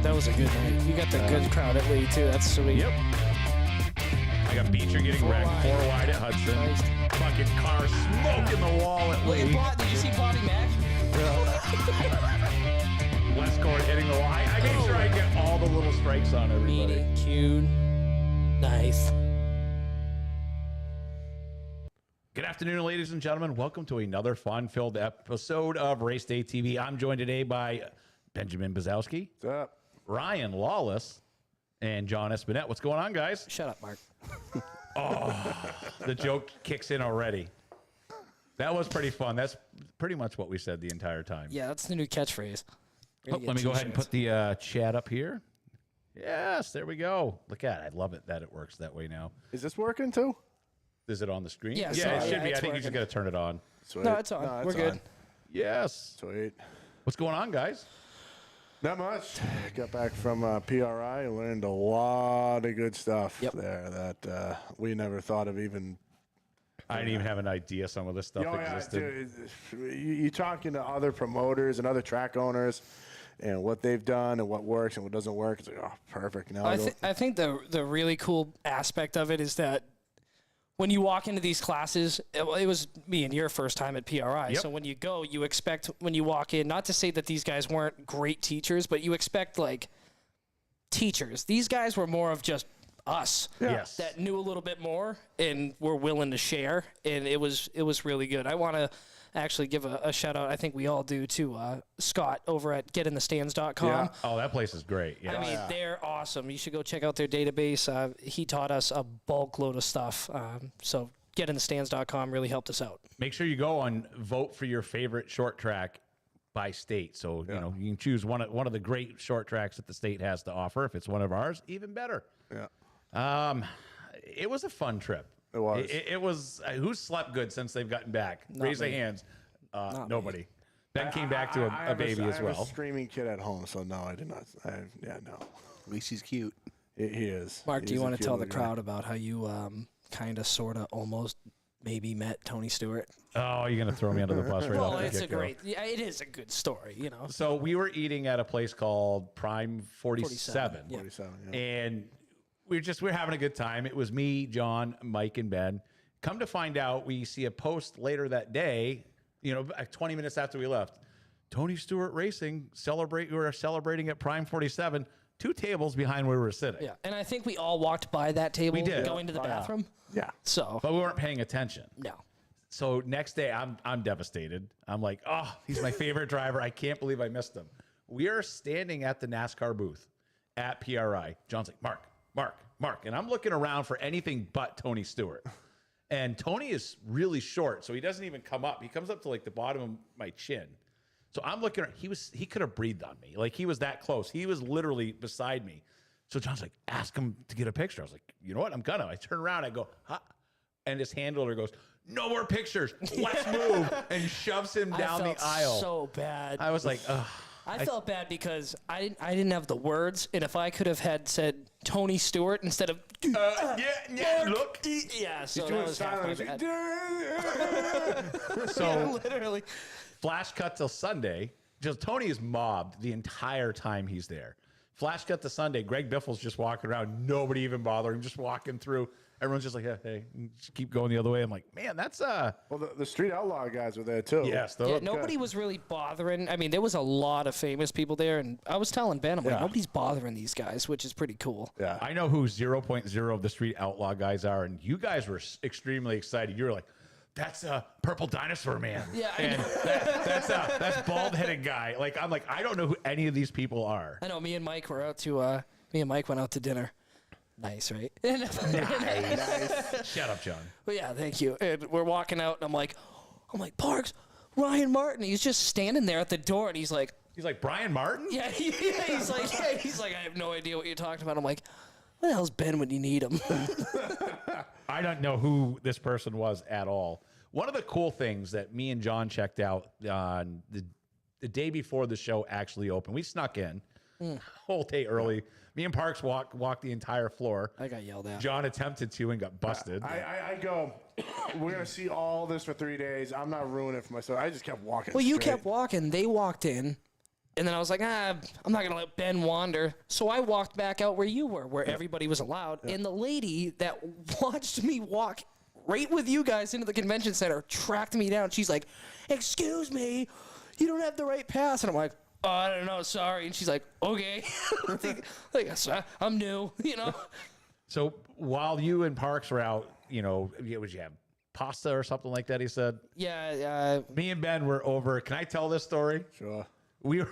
That was a good night. You got the good crowd at Lee, too. That's sweet. Yep. I got Beecher getting wrecked. 4 wide at Hudson. Christ. Fucking car smoking the wall at Lee. Did you see Bobby Mack? Westcourt hitting the wall. I made sure I get all the little strikes on everybody. Meanie, Kuhn. Nice. Good afternoon, ladies and gentlemen. Welcome to another fun-filled episode of Race Day TV. I'm joined today by Benjamin Bazowski, What's up? Ryan Lawless, and John Espinette. What's going on, guys? Shut up, Mark. The joke kicks in already. That was pretty fun. That's pretty much what we said the entire time. Yeah, that's the new catchphrase. Oh, let me go ahead and put the chat up here. Yes, there we go. Look at it. I love it that it works that way now. Is this working too? Is it on the screen? Yeah, it sorry. should Yeah, be. I it's think you just working. got to turn it on. Sweet. No, it's on. We're good. Yes. Sweet. What's going on, guys? Not much. Got back from PRI. Learned a lot of good stuff there that we never thought of even. I didn't even have an idea some of this stuff existed. Dude, you talking to other promoters and other track owners and what they've done and what works and what doesn't work. It's like, oh, perfect. Now I think the really cool aspect of it is that when you walk into these classes, it was me and your first time at PRI. Yep. So when you go, you expect when you walk in, not to say that these guys weren't great teachers, but you expect like teachers. These guys were more of just us Yes. that knew a little bit more and were willing to share. And it was really good. I want to actually give a shout out. I think we all do to Scott over at getinthestands.com. Yeah. Oh, that place is great. Yeah. I mean, they're awesome. You should go check out their database. He taught us a bulk load of stuff. So getinthestands.com really helped us out. Make sure you go and vote for your favorite short track by state. So, you know, you can choose one of the great short tracks that the state has to offer. If it's one of ours, even better. Yeah. It was a fun trip. It was. It was. Who's slept good since they've gotten back? Raise their me. hands. Not Nobody. me. Ben came back to I a have baby as I have well. a screaming kid at home, so no, I did not. No. At least he's cute. He is. Mark, do you He's a want to cute tell the little guy. crowd about how you kind of, sort of, almost maybe met Tony Stewart? Oh, you're gonna throw me under the bus right Well, off the it's a get-go. great, yeah, it is a good story, you know. So we were eating at a place called Prime 47. 47, yeah. 47, yeah. And we're having a good time. It was me, John, Mike, and Ben. Come to find out, we see a post later that day, 20 minutes after we left. Tony Stewart Racing we were celebrating at Prime 47, 2 tables behind where we were sitting. Yeah, and I think we all walked by that table We did. going to the bathroom. Yeah. So, But we weren't paying attention. no. So next day, I'm devastated. I'm like, oh, he's my favorite driver. I can't believe I missed him. We are standing at the NASCAR booth at PRI. John's like, Mark. And I'm looking around for anything but Tony Stewart. And Tony is really short, so he doesn't even come up. He comes up to like the bottom of my chin. So I'm looking, he could have breathed on me. Like he was that close. He was literally beside me. So John's like, ask him to get a picture. I was like, you know what? I'm gonna. I turn around, I go, huh? And his handler goes, no more pictures. Let's move. And shoves him down I felt the aisle. so bad. I was like, ugh. I felt bad because I didn't have the words, and if I could have had said Tony Stewart instead of Look. yeah, so Doing that was half my silence. bad. So Literally. flash cut till Sunday. Just Tony is mobbed the entire time he's there. Flash cut to Sunday. Greg Biffle's just walking around. Nobody even bothering. Just walking through. Everyone's just like, hey, and just keep going the other way. I'm like, man, that's Well, the Street Outlaw guys were there too. yes. Yeah, nobody was really bothering. I mean, there was a lot of famous people there, and I was telling Ben, I'm like, nobody's bothering these guys, which is pretty cool. Yeah. I know who 0.0 of the Street Outlaw guys are, and you guys were extremely excited. You were like, that's a purple dinosaur man. Yeah, I and know. that's bald-headed guy. Like, I'm like, I don't know who any of these people are. I know me and Mike went out to dinner. Nice, right? Nice. Shut up, John. Well, yeah, thank you. And we're walking out, and I'm like, Parks, Ryan Martin. He's just standing there at the door, and he's like, Brian Martin? yeah, he's like, I have no idea what you're talking about. I'm like, where the hell's Ben when you need him? I don't know who this person was at all. One of the cool things that me and John checked out on the day before the show actually opened, we snuck in whole day early. Me and Parks walked the entire floor. I got yelled at. John attempted to and got busted. I go, we're going to see all this for 3 days. I'm not ruining it for myself. I just kept walking. Well, you straight. kept walking. They walked in. And then I was like, I'm not going to let Ben wander. So I walked back out where you were, where everybody was allowed. And the lady that watched me walk right with you guys into the convention center tracked me down. She's like, excuse me, you don't have the right pass. And I'm like, oh, I don't know, sorry. And she's like, okay. I'm new, you know. So while you and Parks were out, you know, would you have pasta or something like that, he said? Yeah. Me and Ben were over. Can I tell this story? Sure. We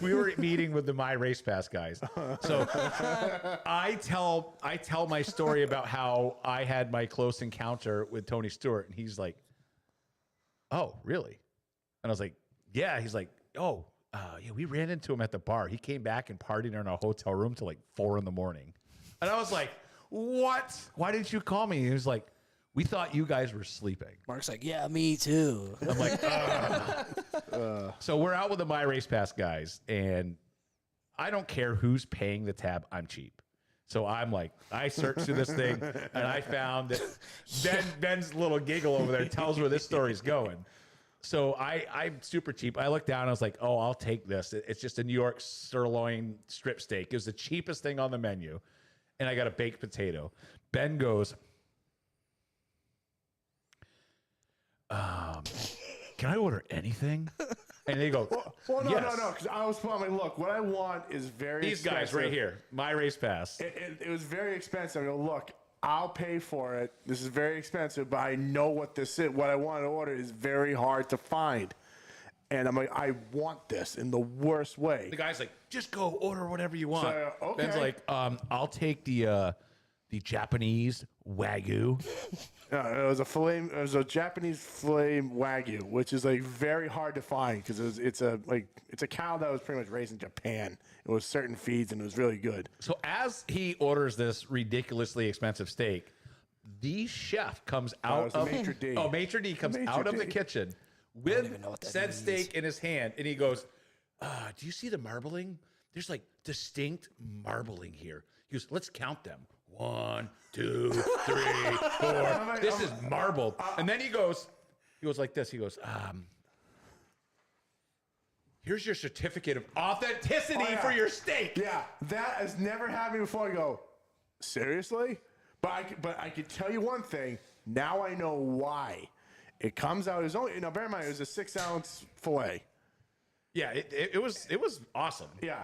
were meeting with the My Race Pass guys. So I tell my story about how I had my close encounter with Tony Stewart, and he's like, "Oh, really?" And I was like, "Yeah." He's like, "Oh, yeah, we ran into him at the bar. He came back and partied in our hotel room till like 4 a.m." And I was like, "What? Why didn't you call me?" And he was like, "We thought you guys were sleeping." Mark's like, yeah, me too. I'm like, so we're out with the My Race Pass guys, and I don't care who's paying the tab. I'm cheap. So I'm like, I searched through this thing, and I found that Ben's little giggle over there tells where this story's going. So I'm super cheap. I looked down, and I was like, oh, I'll take this. It's just a New York sirloin strip steak. It was the cheapest thing on the menu, and I got a baked potato. Ben goes, can I order anything? And they go, well, no, yes. no, because I was planning, look, what I want is very These expensive. guys right here, My Race Pass. It was very expensive. I go, look, I'll pay for it. This is very expensive, but I know what this is. What I want to order is very hard to find. And I'm like, I want this in the worst way. The guy's like, just go order whatever you want. So, okay. Ben's like, I'll take the Japanese Wagyu. It was a filet. It was a Japanese filet Wagyu, which is like very hard to find because it's a cow that was pretty much raised in Japan. It was certain feeds and it was really good. So as he orders this ridiculously expensive steak, the chef comes out of Maitre d'. Oh, Maitre d' comes Maitre out of the d'. kitchen with said steak in his hand, and he goes, "Do you see the marbling? There's like distinct marbling here." He goes, "Let's count them. 1, 2, 3, 4. This is marbled." And then he goes like this. He goes, "Here's your certificate of authenticity for your steak." Yeah, that has never happened before. I go, seriously? But I can tell you one thing. Now I know why. It comes out as only. Bear in mind, it was a 6-ounce fillet. Yeah, it was awesome. Yeah,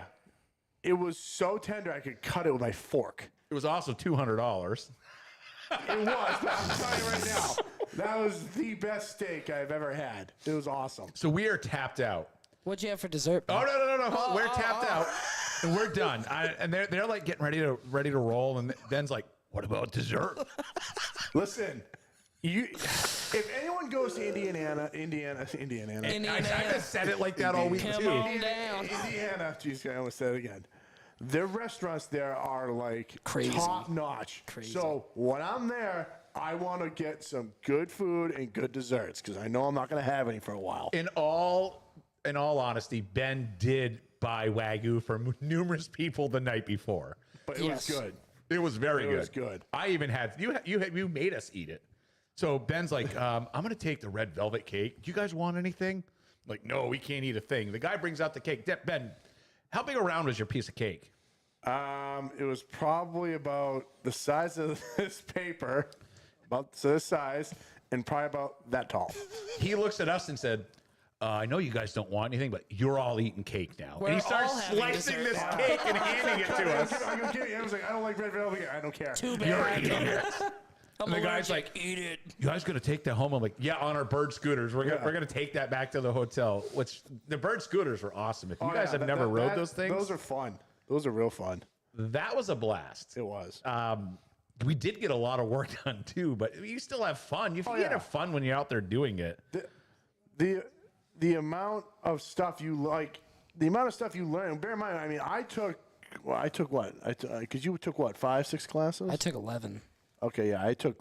it was so tender I could cut it with my fork. It was also $200. It was, but I'm telling you right now, that was the best steak I've ever had. It was awesome. So we are tapped out. What'd you have for dessert? Oh no! We're tapped out, and we're done. And they're like getting ready to roll, and Ben's like, "What about dessert?" Listen, if anyone goes to Indiana. I just said it like that all week Come too. on down. Indiana. Jeez, I almost said it again. Their restaurants there are like Crazy. top notch. Crazy. So when I'm there, I want to get some good food and good desserts because I know I'm not going to have any for a while. In all honesty, Ben did buy Wagyu for numerous people the night before. But it was good. It was very good. It was good. I even had you made us eat it. So Ben's like, I'm gonna take the red velvet cake. Do you guys want anything? I'm like, no, we can't eat a thing. The guy brings out the cake. Ben, how big around was your piece of cake? It was probably about the size of this paper, about this size, and probably about that tall. He looks at us and said, I know you guys don't want anything, but you're all eating cake now. We're And he starts all having slicing dessert. this cake and handing it to us. I was like, I don't like red velvet. I don't care. Too You're bad. eating it. I'm And the guy's allergic. like, eat it. You guys gonna take that home? I'm like, yeah, on our bird scooters. We're gonna take that back to the hotel. Which the bird scooters were awesome. If you guys have never rode those things, those are fun. Those are real fun. that was a blast. It was. We did get a lot of work done too, but you still have fun. You have fun when you're out there doing it. The amount of stuff you like, the amount of stuff you learn. Bear in mind, I mean, I took what? Because you took what, 5, 6 classes? I took 11. Okay, yeah, I took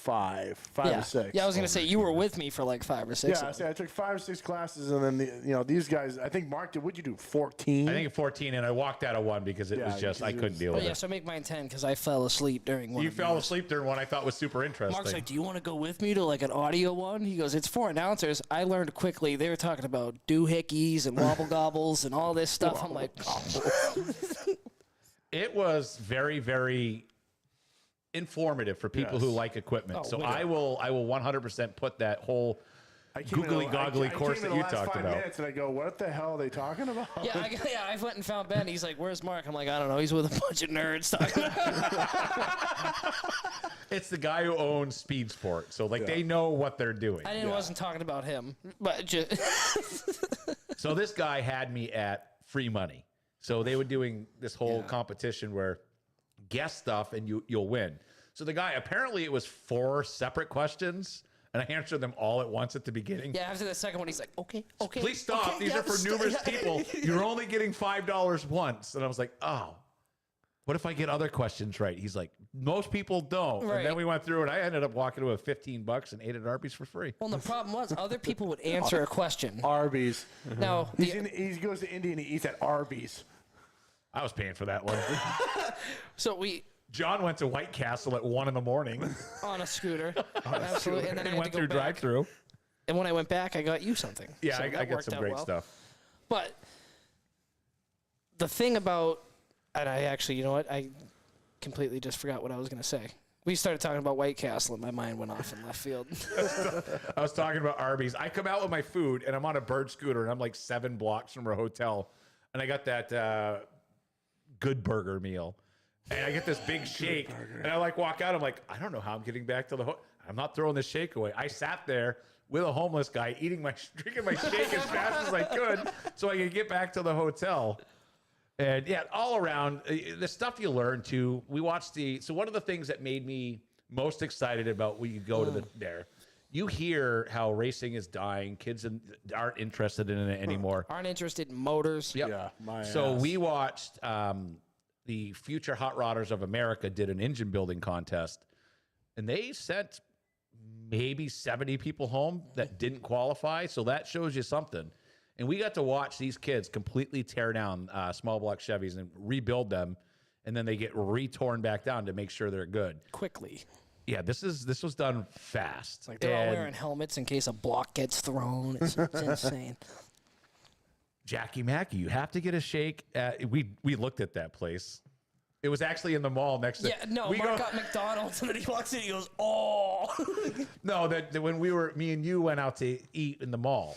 five Yeah. or six. Yeah, I was gonna say you were with me for like 5 or 6. Yeah, I took 5 or 6 classes, and then these guys. I think Mark did. What'd you do? 14. I think 14, and I walked out of one because it was just I couldn't deal with Yeah, it. so make mine 10 because I fell asleep during one. You of fell yours. asleep during one I thought was super interesting. Mark's like, "Do you want to go with me to like an audio one?" He goes, "It's for announcers." I learned quickly they were talking about doohickeys and wobble gobbles and all this stuff. I'm like, it was very, very informative for people who like equipment. So I will 100% put that whole googly goggly course that you talked about. Minutes and I go, what the hell are they talking about? yeah, I went and found Ben. He's like, "Where's Mark?" I'm like, "I don't know. He's with a bunch of nerds talking." It's the guy who owns Speed Sport, so like they know what they're doing. I wasn't talking about him, but just So this guy had me at free money. So they were doing this whole competition where guess stuff and you'll win. So the guy, apparently it was 4 separate questions, and I answered them all at once at the beginning. yeah. After the second one, he's like, "Okay, okay." Please stop. okay, These yeah, are for numerous people. You're only getting $5 once. And I was like, oh, what if I get other questions right? He's like, most people don't. Right. And then we went through, and I ended up walking away with $15 and ate at Arby's for free. Well, the problem was other people would answer a question. Arby's. Now, He goes to India and he eats at Arby's. I was paying for that one. so we John went to White Castle at 1 in the morning. on a scooter, absolutely, and then I and had went to go through back. drive-through. And when I went back, I got you something. Yeah, So I that got worked some out great well. stuff. But the thing about, and I actually, you know what? I completely just forgot what I was going to say. We started talking about White Castle, and my mind went off in left field. I was talking about Arby's. I come out with my food, and I'm on a bird scooter, and I'm like 7 blocks from our hotel. And I got that Good Burger meal. And I get this big shake, and I like walk out. I'm like, I don't know how I'm getting back to the hotel. I'm not throwing this shake away. I sat there with a homeless guy drinking my shake as fast as I could so I could get back to the hotel. And yeah, all around the stuff you learn too. We watched so one of the things that made me most excited about when you go to there, you hear how racing is dying. Kids aren't interested in it anymore. Aren't interested in motors. Yep. Yeah, So we watched the Future Hot Rodders of America did an engine building contest, and they sent maybe 70 people home that didn't qualify. So that shows you something. And we got to watch these kids completely tear down small block Chevys and rebuild them, and then they get re-torn back down to make sure they're good. Quickly. Yeah, this was done fast. Like they're all wearing helmets in case a block gets thrown. It's insane. Jackie Mackey, you have to get a shake. We looked at that place. It was actually in the mall next to. Yeah, no, Mark got McDonald's, and then he walks in and he goes, "Oh." No, that when me and you went out to eat in the mall,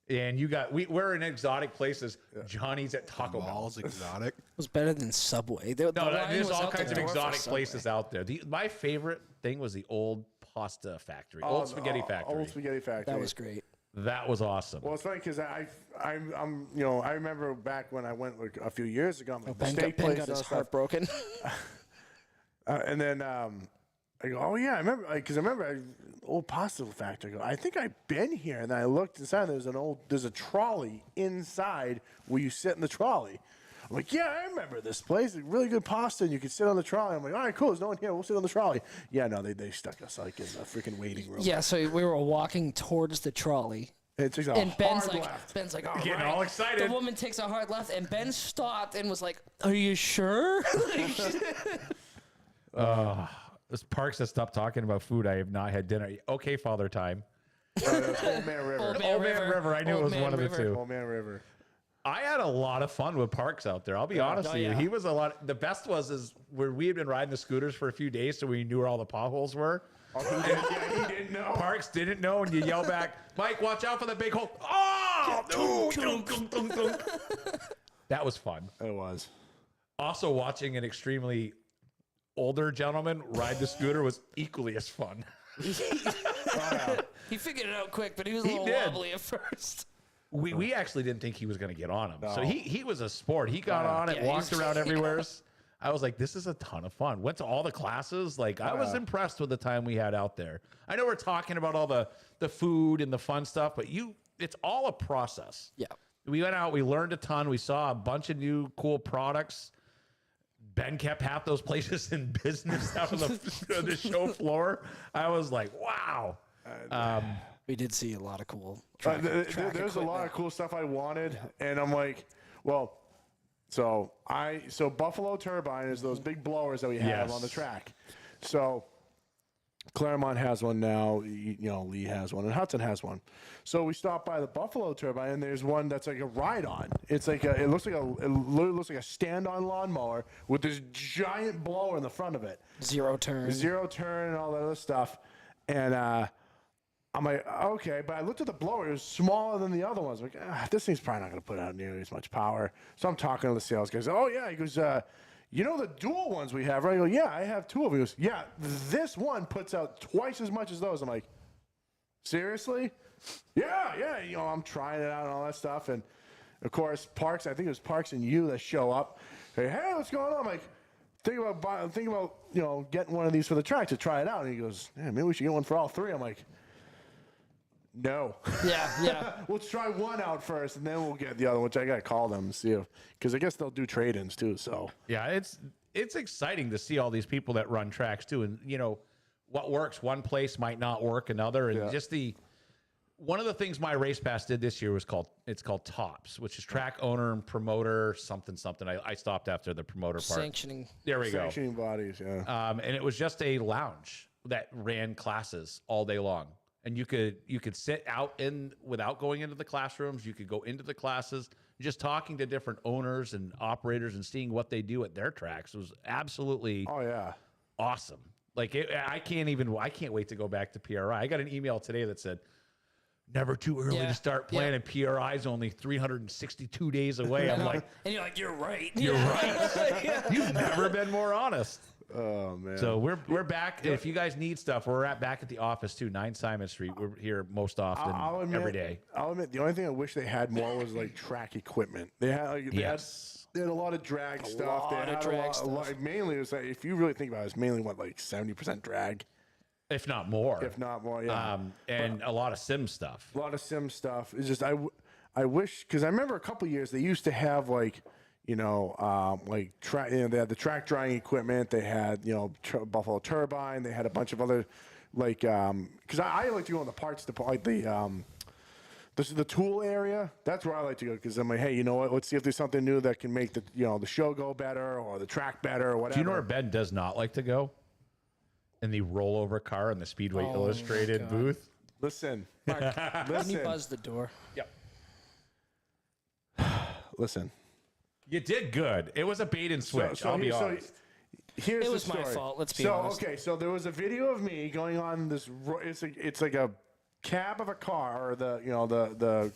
and we're in exotic places. Johnny's at Taco Bell. Mall's exotic. It was better than Subway. No, there's all kinds of exotic places out there. My favorite thing was the old pasta factory, old spaghetti factory. Old spaghetti factory. That was great. That was awesome. Well, it's funny because I remember back when I went like a few years ago. I'm like, the Ben steak got place his and stuff. heart broken. And then I go, oh yeah, I remember because I remember old pasta factory. I go, I think I've been here, and then I looked inside. There's a trolley inside where you sit in the trolley. I'm like, yeah, I remember this place. Really good pasta, and you can sit on the trolley. I'm like, all right, cool. There's no one here. We'll sit on the trolley. Yeah, no, they stuck us like in a freaking waiting room. Yeah, so we were walking towards the trolley. It takes a And Ben's hard like, left. all Getting right. all excited. The woman takes a hard left, and Ben stopped and was like, "Are you sure?" This Parks has stopped talking about food. I have not had dinner. Okay, Father Time. Old Man River. Old Man River. I knew it was one of the two. Old Man River. I had a lot of fun with Parks out there. I'll be honest with you. yeah. He was a lot. The best was where we had been riding the scooters for a few days, so we knew where all the potholes were. Oh, he didn't know. Parks didn't know, and you yell back, Mike, watch out for the big hole. Oh! No! That was fun. It was. Also, watching an extremely older gentleman ride the scooter was equally as fun. He figured it out quick, but he was a little did. wobbly at first. We actually didn't think he was going to get on him. So he was a sport. He got on it, Yeah, walked he's- around everywhere. I was like, this is a ton of fun. Went to all the classes. Like, I was impressed with the time we had out there. I know we're talking about all the food and the fun stuff, but it's all a process. Yeah. We went out, we learned a ton. We saw a bunch of new cool products. Ben kept half those places in business out of the show floor. I was like, wow. We did see a lot of cool there's a lot of cool stuff I wanted, and I'm like, well, so Buffalo Turbine is those big blowers that we have on the track. So Claremont has one now, Lee has one, and Hudson has one. So we stopped by the Buffalo Turbine, and there's one that's like a ride-on. It literally looks like a stand-on lawnmower with this giant blower in the front of it. Zero turn and all that other stuff. And I'm like, okay, but I looked at the blower. It was smaller than the other ones. I'm like, this thing's probably not going to put out nearly as much power. So I'm talking to the sales guy. Oh, yeah. He goes, you know the dual ones we have, right? I go, yeah, I have two of them. He goes, yeah, this one puts out twice as much as those. I'm like, seriously? Yeah. I'm trying it out and all that stuff. And, of course, Parks, I think it was Parks and you that show up. Hey, what's going on? I'm like, think about getting one of these for the track to try it out. And he goes, yeah, maybe we should get one for all three. I'm like, no. Yeah. Let's try one out first, and then we'll get the other, which I got to call them and see if, because I guess they'll do trade-ins too. So yeah, it's exciting to see all these people that run tracks too, and what works one place might not work another, and just one of the things my race pass did this year was called TOPS, which is track owner and promoter something. I stopped after the promoter part. Sanctioning. There we go. Sanctioning bodies, yeah. And it was just a lounge that ran classes all day long. And you could sit out without going into the classrooms. You could go into the classes, just talking to different owners and operators and seeing what they do at their tracks. It was absolutely awesome. Like I can't wait to go back to PRI. I got an email today that said, never too early to start planning. PRI is only 362 days away. I'm like, and you're like, you're right. You're right. You've never been more honest. Oh man! So we're back. If you guys need stuff, we're back at the office too, 9 Simon Street. We're here most often, every day. I'll admit the only thing I wish they had more was like track equipment. They had they had a lot of drag stuff. They had a lot. Mainly, it was like, if you really think about it, it's mainly like 70% drag, if not more. Yeah. And a lot of sim stuff. It's just I wish, because I remember a couple years they used to have like. They had the track drying equipment. They had, Buffalo Turbine. They had a bunch of other, because I like to go in the parts department, this is the tool area. That's where I like to go, because I'm like, hey, you know what? Let's see if there's something new that can make the show go better or the track better or whatever. Do you know where Ben does not like to go? In the rollover car in the Speedway Illustrated booth. Listen, Mark, can you buzz the door? Yep. Listen. You did good. It was a bait and switch. I'll be honest. Here's it was the story. my fault. Let's be honest. Okay, so there was a video of me going on this. It's like a cab of a car, or the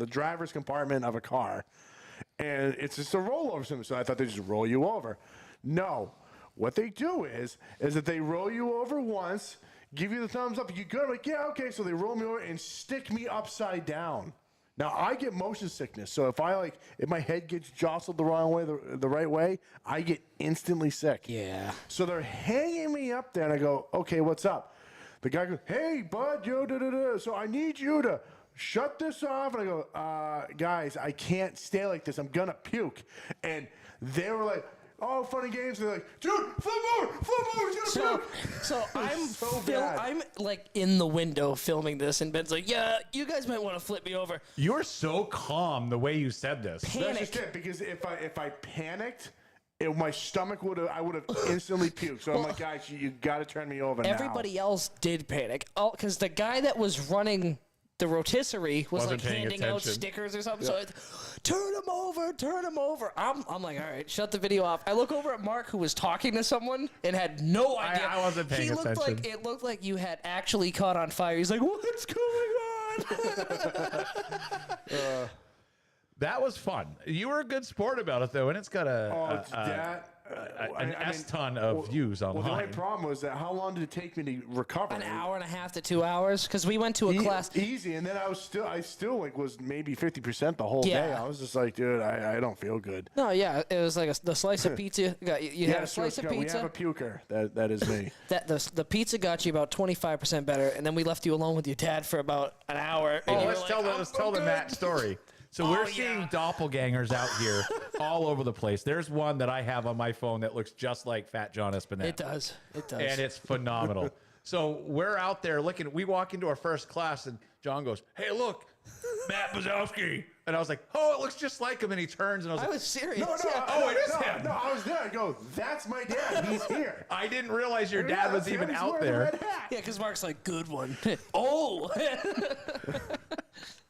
driver's compartment of a car, and it's just a rollover system. So I thought they just roll you over. No, what they do is that they roll you over once, give you the thumbs up. You go like, yeah, okay. So they roll me over and stick me upside down. Now, I get motion sickness, so if my head gets jostled the wrong way, the right way, I get instantly sick. Yeah. So they're hanging me up there, and I go, okay, what's up? The guy goes, hey, bud, so I need you to shut this off. And I go, guys, I can't stay like this. I'm going to puke. And they were like, oh, funny games. They're like, dude, flip over, he's gonna puke. So I'm like in the window filming this, and Ben's like, yeah, you guys might want to flip me over. You're so calm the way you said this. That's just it, because if I panicked, my stomach I would have instantly puked. So I'm like, guys, you got to turn me over now. Everybody else did panic. Because the guy that was running the rotisserie was Wasn't like paying handing out attention. stickers or something. Yeah. So turn him over. I'm like, all right, shut the video off. I look over at Mark, who was talking to someone and had no idea. I wasn't paying attention. It looked like you had actually caught on fire. He's like, what's going on? That was fun. You were a good sport about it, though, and it's got an S-ton of views online. Well, the only problem was that how long did it take me to recover? An hour and a half to 2 hours, because we went to a class. Easy, and then I still was maybe 50% the whole day. I was just like, dude, I don't feel good. No, yeah, it was like the slice of pizza. You had a slice of pizza. We have a puker. That is me. The pizza got you about 25% better, and then we left you alone with your dad for about an hour. Let's tell the Matt story. So we're seeing doppelgangers out here all over the place. There's one that I have on my phone that looks just like Fat John Espinette. It does. It does. And it's phenomenal. So we're out there looking. We walk into our first class, and John goes, "Hey, look, Matt Bazowski." And I was like, "Oh, it looks just like him." And he turns, and I was I like, was serious. No, Oh, it is him. No, I was there. I go, that's my dad. He's here. I didn't realize your dad was even He's out wearing the there. red hat. Yeah, because Mark's like, good one. Oh.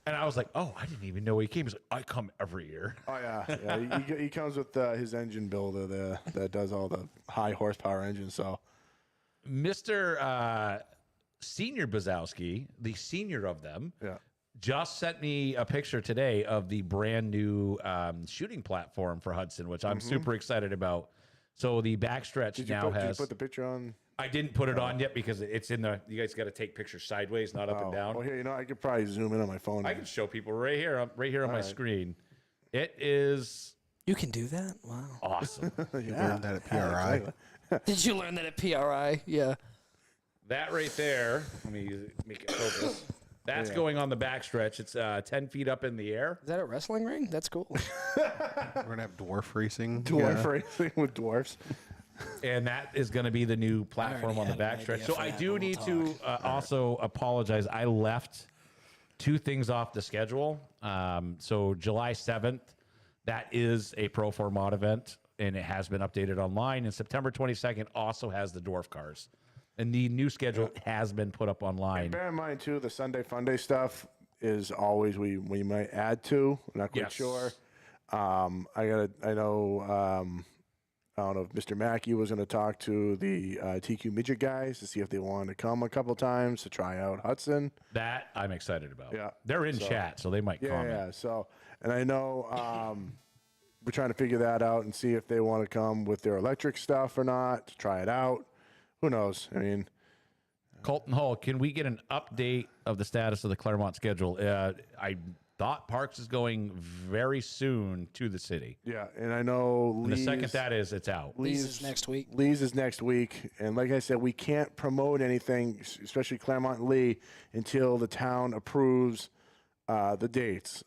And I was like, "Oh, I didn't even know he came." He's like, "I come every year." Oh, yeah. He comes with his engine builder there that does all the high horsepower engines. So, Mr. Senior Bazowski, the senior of them, yeah. just sent me a picture today of the brand new shooting platform for Hudson, which I'm super excited about. So the backstretch Did now you has. put the picture on? I didn't put it on yet because it's in the. You guys got to take pictures sideways, not up and down. Well, here, I could probably zoom in on my phone. I can show people right here on my right. screen. It is You can do that? Wow. awesome. You learned that at PRI. Did you learn that at PRI? Yeah. That right there. Let me make it focus. That's going on the backstretch. It's 10 feet up in the air. Is that a wrestling ring? That's cool. We're gonna have dwarf racing. Dwarf racing with dwarfs. And that is going to be the new platform on the backstretch. So I do need to also apologize. I left 2 things off the schedule. So July 7th, that is a Pro 4 mod event, and it has been updated online. And September 22nd also has the dwarf cars. And the new schedule has been put up online. Bear in mind, too, the Sunday Funday stuff is always we might add to. I'm not quite Yes. sure. I don't know if Mr. Mackey was going to talk to the TQ Midget guys to see if they wanted to come a couple times to try out Hudson. That I'm excited about. Yeah. They're in chat, so they might comment. Yeah. So, and I know we're trying to figure that out and see if they want to come with their electric stuff or not to try it out. Who knows? I mean, Colton Hall, can we get an update of the status of the Claremont schedule? I thought Parks is going very soon to the city. yeah. And I know And the second that is, it's out. Lee's is next week. Lee's is next week. And like I said, we can't promote anything, especially Claremont and Lee, until the town approves the dates.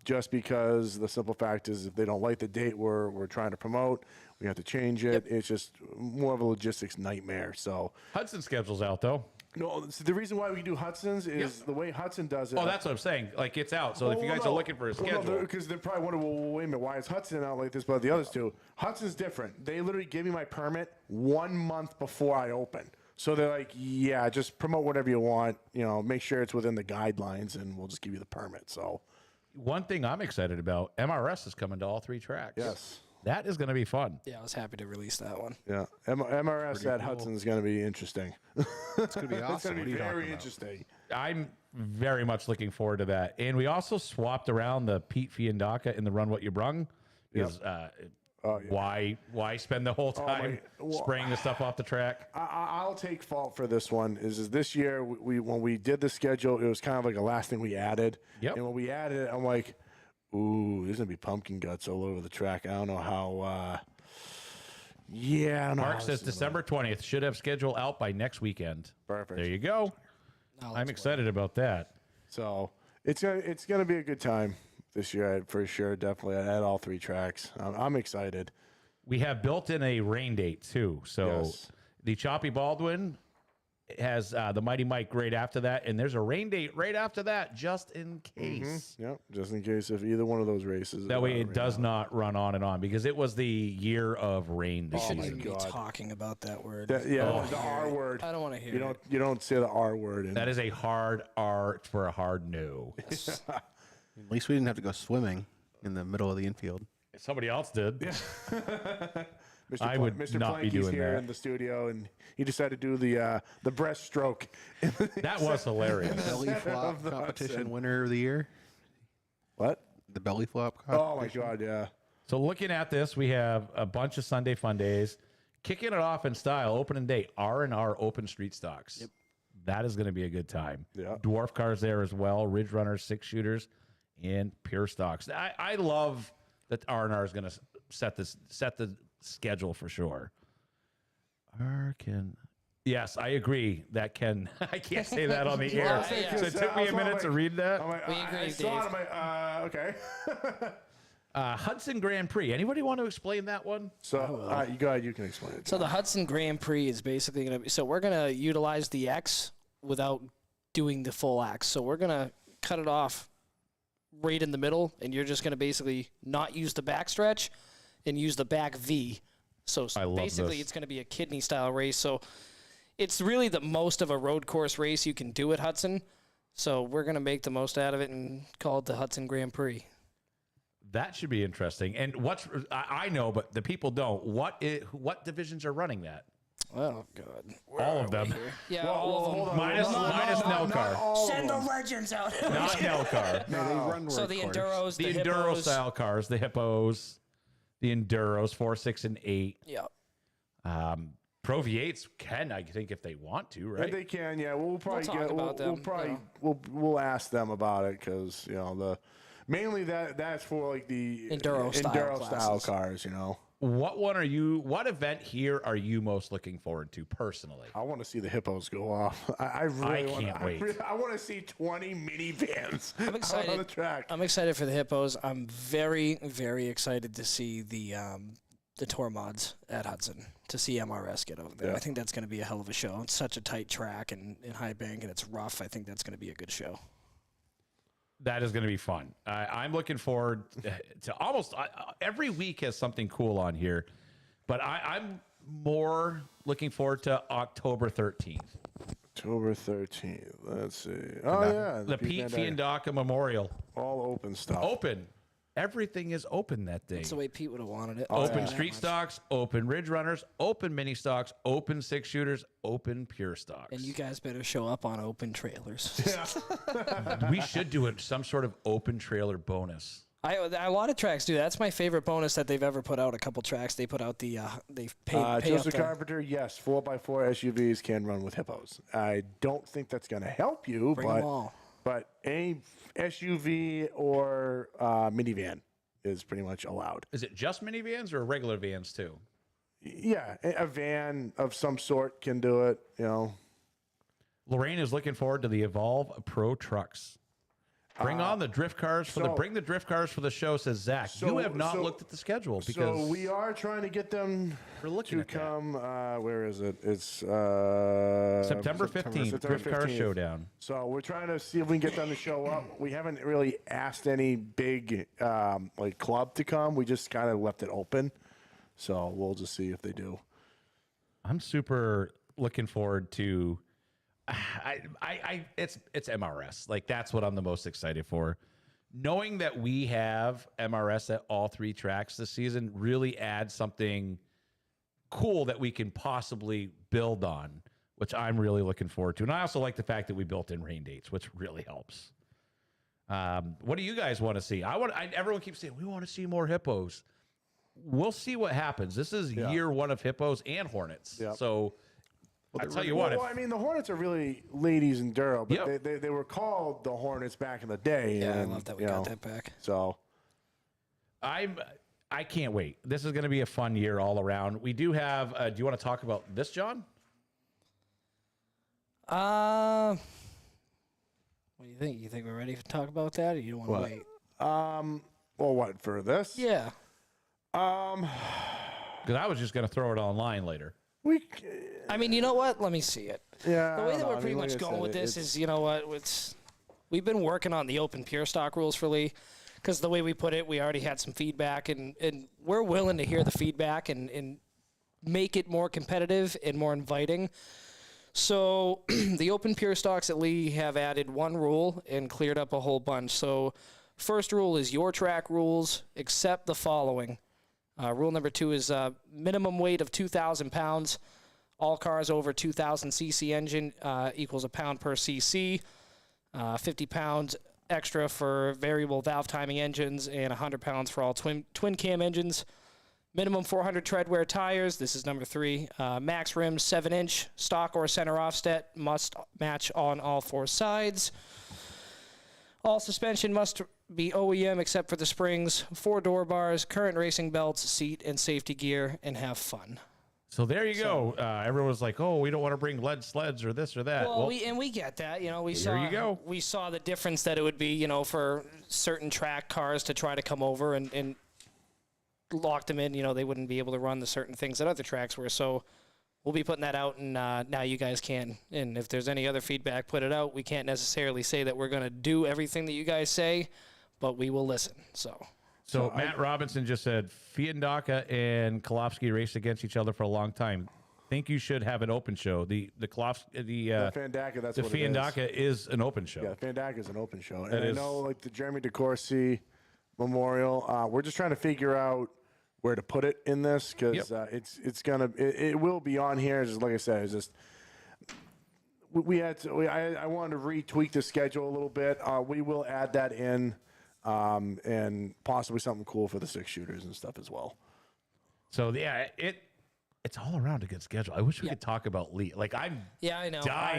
Just because the simple fact is if they don't like the date we're trying to promote, we have to change it. It's just more of a logistics nightmare. So Hudson schedule's out, though. no, so the reason why we do Hudson's is the way Hudson does it. Oh, that's what I'm saying. Like, it's out. So if you guys are looking for a schedule. Because they're probably wondering, well, wait a minute, why is Hudson out like this but the others two? Hudson's different. They literally give me my permit 1 month before I open. So they're like, yeah, just promote whatever you want. You know, make sure it's within the guidelines, and we'll just give you the permit. So, One thing I'm excited about, MRS is coming to all 3 tracks. yes. That is going to be fun. Yeah, I was happy to release that one. Yeah. MRS at Hudson is going to be interesting. It's gonna be It's awesome. going to What are be you talking very about? interesting. I'm very much looking forward to that. And we also swapped around the Pete Fiandaca in the Run What You Brung. Because why spend the whole time spraying the stuff off the track? I'll take fault for this one. Is this year when we did the schedule, it was kind of like the last thing we added. Yep. And when we added it, I'm like, ooh, there's gonna be pumpkin guts all over the track. I don't know how. Yeah. I don't know Mark how says this is December 20th. Should have schedule out by next weekend. Perfect. There you go. I'm excited about that. So it's gonna be a good time this year for sure. Definitely at all 3 tracks. I'm excited. We have built in a rain date too. So Yes. the Choppy Baldwin has the Mighty Mike right after that, and there's a rain date right after that, just in case. Yep. Just in case if either one of those races. That way it does not run on and on because it was the year of rain this Shouldn't season. even be talking about that word. the R word. I don't want to hear it. You don't say the R word. That is a hard R for a hard no. At least we didn't have to go swimming in the middle of the infield. Somebody else did. Mr. I would Mr. not be Planky's doing here that. in the studio, and he decided to do the breaststroke. That was hilarious. Belly flop the competition Hudson. winner of the year. What? The belly flop Oh my competition. God! Yeah. So looking at this, we have a bunch of Sunday fun days. Kicking it off in style, opening day, R&R Open Street Stocks. Yep. That is going to be a good time. Yeah. Dwarf cars there as well, Ridge Runners, 6-shooters, and pure stocks. I love that R&R is going to set the schedule for sure. Yes, I agree. That can I can't say that on the air. Yeah. So it took me a minute to read that. I'm like, We agree, I saw it. Dave. I'm like, okay. Hudson Grand Prix. Anybody want to explain that one? So you go ahead. You can explain it. So the Hudson Grand Prix is basically going to be, so we're going to utilize the X without doing the full X. So we're going to cut it off right in the middle, and you're just going to basically not use the back stretch and use the back V. So basically it's going to be a kidney style race. So it's really the most of a road course race you can do at Hudson. So we're going to make the most out of it and call it the Hudson Grand Prix. That should be interesting. And I know, but the people don't. What divisions are running that? Oh, God. All of them. Yeah, all of them. Minus Nelcar. Send the legends out. Not Nelcar. No, they run So road the course. Enduros, The the Enduro Hippos. style cars, the Hippos, the Enduros, 4, 6, and 8. Yeah. Pro V8s can, I think, if they want to, right? If they can, yeah. We'll probably talk get. about We'll them, probably you we'll ask them about it because mainly that's for like the Enduro style classes. cars. What event here are you most looking forward to personally? I want to see the Hippos go off. I really can't wait. I want to see 20 minivans I'm excited. out on the track. I'm excited for the Hippos. I'm very, very excited to see the tour mods at Hudson, to see MRS get over there. Yeah. I think that's going to be a hell of a show. It's such a tight track and high bank, and it's rough. I think that's going to be a good show. That is going to be fun. I'm looking forward to almost every week has something cool on here, but I'm more looking forward to October 13th. October 13th. Let's see. Oh, yeah. The Pete Fiandaca Memorial. All open stuff. Open. Everything is open that day. That's the way Pete would have wanted it. Open street stocks, open ridge runners, open mini stocks, open 6-shooters, open pure stocks. And you guys better show up on open trailers. We should do some sort of open trailer bonus. A lot of tracks do that. That's my favorite bonus that they've ever put out. A couple tracks they put out they've paid Joseph Carpenter, yes, 4x4 SUVs can run with Hippos. I don't think that's going to help you, Bring them all. But any SUV or minivan is pretty much allowed. Is it just minivans or regular vans too? Yeah, a van of some sort can do it. Lorraine is looking forward to the Evolve Pro trucks. Bring on the drift cars bring the drift cars for the show, says Zach. You have not looked at the schedule because So we are trying to get them looking to come. Where is it? It's September 15th, Drift Car 15th. Showdown. So we're trying to see if we can get them to show up. We haven't really asked any big club to come. We just kind of left it open. So we'll just see if they do. I'm super looking forward to it's MRS. Like that's what I'm the most excited for. Knowing that we have MRS at all 3 tracks this season really adds something cool that we can possibly build on, which I'm really looking forward to. And I also like the fact that we built in rain dates, which really helps. What do you guys want to see? Everyone keeps saying we want to see more Hippos. We'll see what happens. This is year 1 of Hippos and Hornets. Yep. So I'll tell you what. Well, I mean, the Hornets are really ladies enduro, but Yep. they were called the Hornets back in the day. Yeah, and, I love that we got that back. So I can't wait. This is going to be a fun year all around. We do have. Do you want to talk about this, John? What do you think? You think we're ready to talk about that, or you don't want to wait? Well, what for this? Yeah. Because I was just going to throw it online later. I mean, you know what? Let me see it. Yeah. The way that we're pretty much going with this is, you know what? We've been working on the open pure stock rules for Lee, because the way we put it, we already had some feedback, and we're willing to hear the feedback and make it more competitive and more inviting. So the open pure stocks at Lee have added 1 rule and cleared up a whole bunch. So first rule is your track rules, except the following. Rule number 2 is minimum weight of 2,000 pounds. All cars over 2,000 cc engine equals a pound per cc. 50 pounds extra for variable valve timing engines, and 100 pounds for all twin cam engines. Minimum 400 treadwear tires. This is number 3. Max rims 7-inch. Stock or center offset must match on all 4 sides. All suspension must be OEM except for the springs. 4 door bars, current racing belts, seat and safety gear, and have fun. So there you go. Everyone was like, "Oh, we don't want to bring lead sleds or this or that." Well, we get that. You know, we saw the difference that it would be, you know, for certain track cars to try to come over and lock them in. You know, they wouldn't be able to run the certain things that other tracks were. So we'll be putting that out, and now you guys can. And if there's any other feedback, put it out. We can't necessarily say that we're going to do everything that you guys say, but we will listen. So Matt Robinson just said, Fiandaca and Kolofsky raced against each other for a long time. Think you should have an open show. The Fiandaca, that's the what Fiandaca is an open show. Yeah, Fiandaca is an open show. And I know, like, the Jeremy DeCourcy Memorial, we're just trying to figure out where to put it in this, because it will be on here. Just like I said, it's just I wanted to retweak the schedule a little bit. We will add that in. And possibly something cool for the 6-shooters and stuff as well. So yeah, it's all around a good schedule. I wish we could talk about Lee. Like I'm dying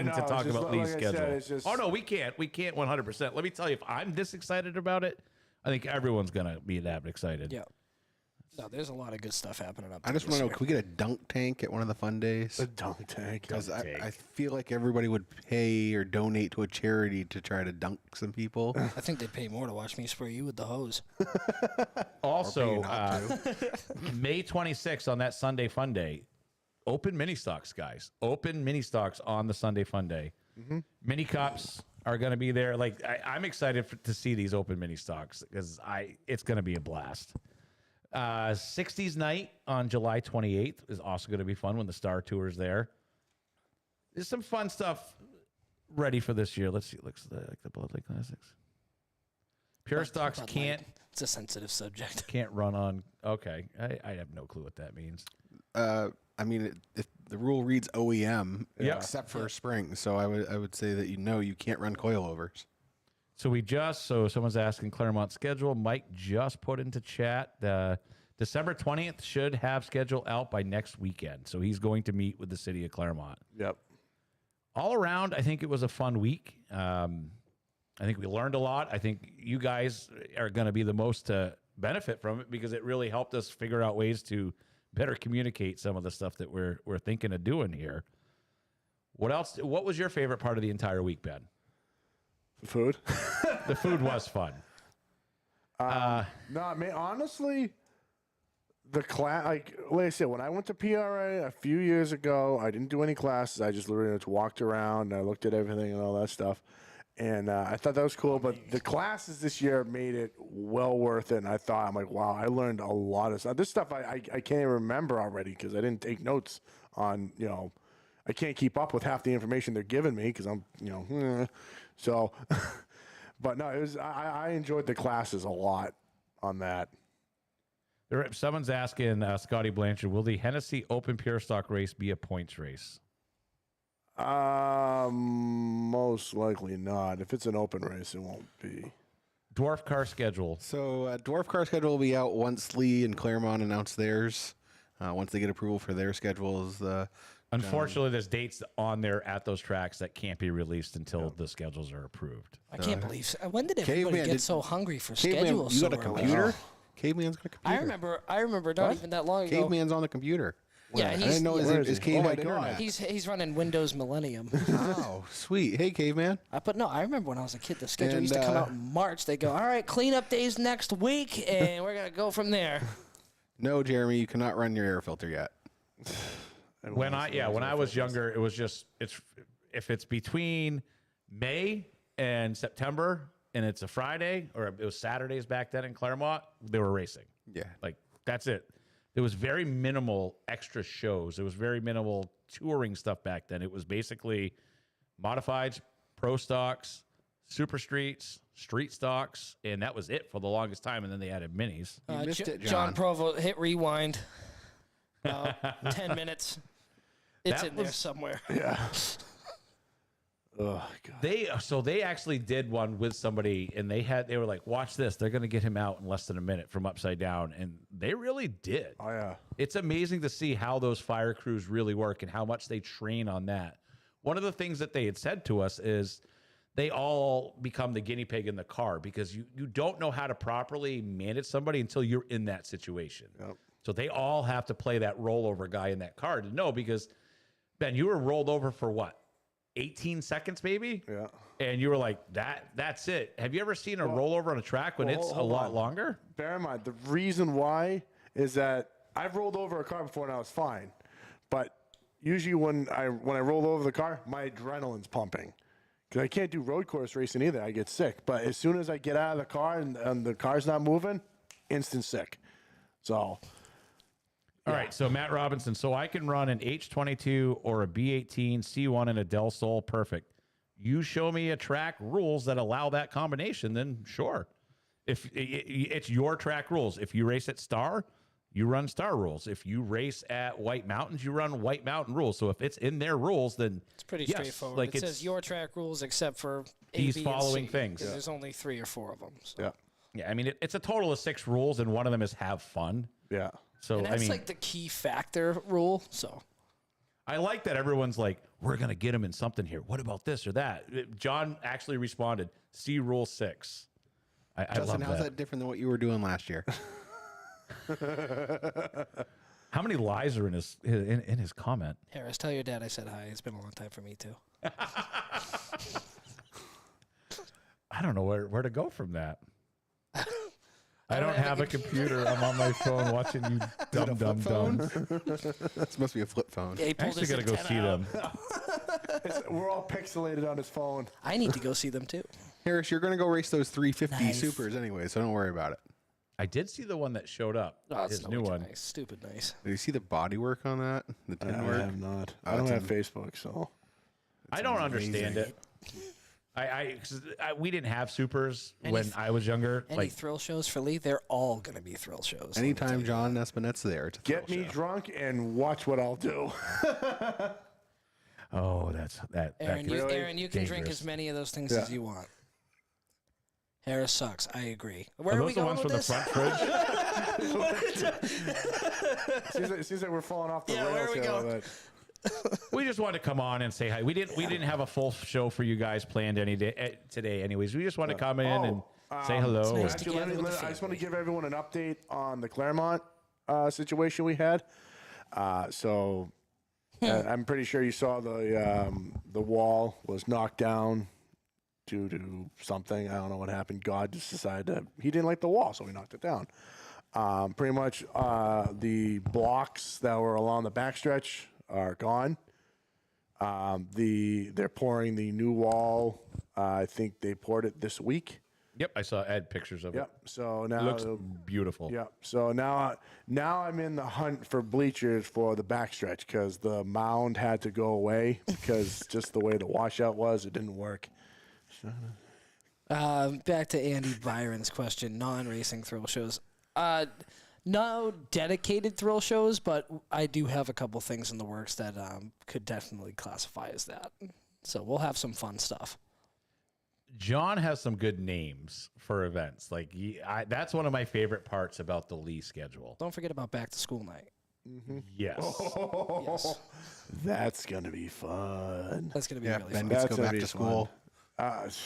to talk about Lee's schedule. Oh no, we can't. We can't 100%. Let me tell you, if I'm this excited about it, I think everyone's gonna be that excited. Yeah. No, there's a lot of good stuff happening up there. I just want to know, can we get a dunk tank at one of the fun days? A dunk tank. Because I feel like everybody would pay or donate to a charity to try to dunk some people. I think they'd pay more to watch me spray you with the hose. Also, May 26th on that Sunday Fun Day, open mini stocks, guys. Open mini stocks on the Sunday Fun Day. Mini cups are going to be there. Like I'm excited to see these open mini stocks because it's going to be a blast. 60s night on July 28th is also going to be fun when the Star Tour is there. There's some fun stuff ready for this year. Let's see. Looks like the Bloodlight Classics. Pure stocks can't. It's a sensitive subject. Can't run on. Okay, I have no clue what that means. I mean, if the rule reads OEM, except for spring, so I would say that you can't run coilovers. So someone's asking Claremont schedule. Mike just put into chat December 20th should have schedule out by next weekend. So he's going to meet with the city of Claremont. Yep. All around, I think it was a fun week. I think we learned a lot. I think you guys are going to be the most to benefit from it because it really helped us figure out ways to better communicate some of the stuff that we're thinking of doing here. What else? What was your favorite part of the entire week, Ben? Food. The food was fun. No, man, honestly, the class, like I said, when I went to PRA a few years ago, I didn't do any classes. I just literally just walked around and I looked at everything and all that stuff. And I thought that was cool. But the classes this year made it well worth it. And I'm like, wow, I learned a lot of stuff. This stuff I can't even remember already because I didn't take notes on, I can't keep up with half the information they're giving me because I'm, so, but no, I enjoyed the classes a lot on that. Someone's asking Scotty Blanchard, will the Hennessy Open Pure Stock race be a points race? Most likely not. If it's an open race, it won't be. Dwarf car schedule. So dwarf car schedule will be out once Lee and Claremont announce theirs. Once they get approval for their schedules. Unfortunately, there's dates on there at those tracks that can't be released until the schedules are approved. I can't believe. When did everybody get so hungry for schedules? You got a computer? Caveman's got a computer. I remember not even that long ago. Caveman's on the computer. Yeah, I didn't know his Caveman internet. He's running Windows Millennium. Oh, sweet. Hey, Caveman. I remember when I was a kid, the schedule used to come out in March. They go, all right, cleanup days next week, and we're going to go from there. No, Jeremy, you cannot run your air filter yet. When I was younger, it was just if it's between May and September and it's a Friday or it was Saturdays back then in Claremont, they were racing. Yeah. Like that's it. There was very minimal extra shows. There was very minimal touring stuff back then. It was basically modifieds, pro stocks, super streets, street stocks, and that was it for the longest time. And then they added minis. You missed it, John Provo, hit rewind. 10 minutes. It's in there somewhere. Yeah. Oh God. They actually did one with somebody, and they were like, watch this. They're going to get him out in less than a minute from Upside Down, and they really did. Oh yeah. It's amazing to see how those fire crews really work and how much they train on that. One of the things that they had said to us is they all become the guinea pig in the car because you don't know how to properly manage somebody until you're in that situation. Yep. So they all have to play that rollover guy in that car to know, because Ben, you were rolled over for what? 18 seconds maybe? Yeah. And you were like, that's it. Have you ever seen a rollover on a track when it's a lot longer? Bear in mind, the reason why is that I've rolled over a car before and I was fine. But usually when I roll over the car, my adrenaline's pumping. Because I can't do road course racing either. I get sick. But as soon as I get out of the car and the car's not moving, instant sick. So, all right. So Matt Robinson, so I can run an H22 or a B18 C1 and a Del Sol, perfect. You show me a track rules that allow that combination, then sure. If it's your track rules. If you race at Star, you run Star rules. If you race at White Mountains, you run White Mountain rules. So if it's in their rules, then It's pretty yes, straightforward. like It says your track rules except for A, He's B, following and C, things. 'cause There's only 3 or 4 of them. So. yeah. yeah, I mean, it's a total of 6 rules, and one of them is have fun. Yeah. So, And I that's mean, like the key factor rule. So I like that everyone's like, we're going to get him in something here. What about this or that? John actually responded, see rule 6. I Justin, love how's that. that different than what you were doing last year? How many lies are in his comment? Harris, tell your dad I said hi. It's been a long time for me too. I don't know where to go from that. I don't have a computer. I'm on my phone watching you dumb. This must be a flip phone. Yeah, he I pulled actually his got to go antenna see out. them. We're all pixelated on his phone. I need to go see them too. Harris, you're going to go race those 350 Nice. Supers anyway, so don't worry about it. I did see the one that showed up. Oh, it's his new one. nice. Stupid nice. Did you see the body work on that? The I tin work? have not. Oh, I don't it's have Facebook, so. I don't understand it. 'Cause we didn't have supers Any- when I was younger. Any Like, thrill shows for Lee? They're all going to be thrill shows. Anytime John Espinet's there. It's a Get thrill me show. drunk and watch what I'll do. oh, that Aaron, gets Aaron, you can drink dangerous. as many of those things Yeah. as you want. Harris sucks. I agree. Where Are are we those the going ones with from the this? front fridge? It seems like we're falling off the Yeah, where rails are we here. going? But We just wanted to come on and say hi. We didn't have a full show for you guys planned today. Anyways, we just wanted to come in and say hello. nice to actually, gather with the I just want to family. give everyone an update on the Claremont situation we had. I'm pretty sure you saw the wall was knocked down due to something. I don't know what happened. God just decided he didn't like the wall, so he knocked it down. Pretty much the blocks that were along the backstretch are gone. They're pouring the new wall. I think they poured it this week. Yep, I saw Ed pictures of Yep. So now it. Looks beautiful. Yep. So now I'm in the hunt for bleachers for the backstretch because the mound had to go away because just the way the washout was, it didn't work. Back to Andy Byron's question, non-racing thrill shows. No dedicated thrill shows, but I do have a couple things in the works that could definitely classify as that. So we'll have some fun stuff. John has some good names for events. Like that's one of my favorite parts about the Lee schedule. Don't forget about back to school night. Yes. Yes. That's gonna be fun. That's going to be Yeah, really Ben fun. gets to That's go gonna back be to fun. school.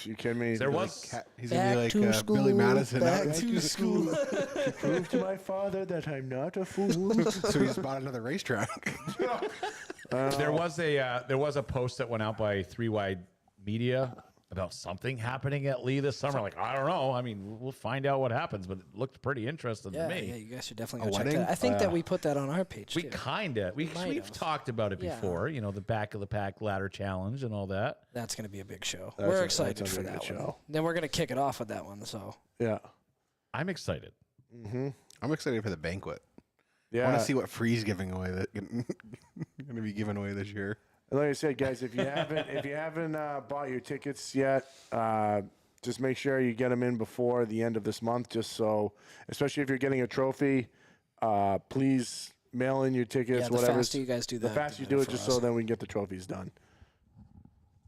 You kidding me? There was He's going to Back be to like school, Billy Madison. back to school. to prove to my father that I'm not a fool. So he's bought another racetrack. there was a post that went out by 3 Wide Media about something happening at Lee this summer. Like, I don't know. I mean, we'll find out what happens, but it looked pretty interesting Yeah, to me. yeah, you guys should definitely A go check wedding? that. I think that we put that on our page We too. we've have. talked about it Yeah. before, the back of the pack ladder challenge and all that. That's going to be a big show. That's We're a- excited that's a for good that one. show. Then we're going to kick it off with that one. So Yeah. I'm excited. I'm excited for the banquet. I Yeah. want to see what Free's giving away that going to be given away this year. And like I said, guys, if you haven't bought your tickets yet, just make sure you get them in before the end of this month. Just so, especially if you're getting a trophy, please mail in your tickets. yeah, the whatever. faster you guys do that, The faster you better do it, for just us. so then we can get the trophies done.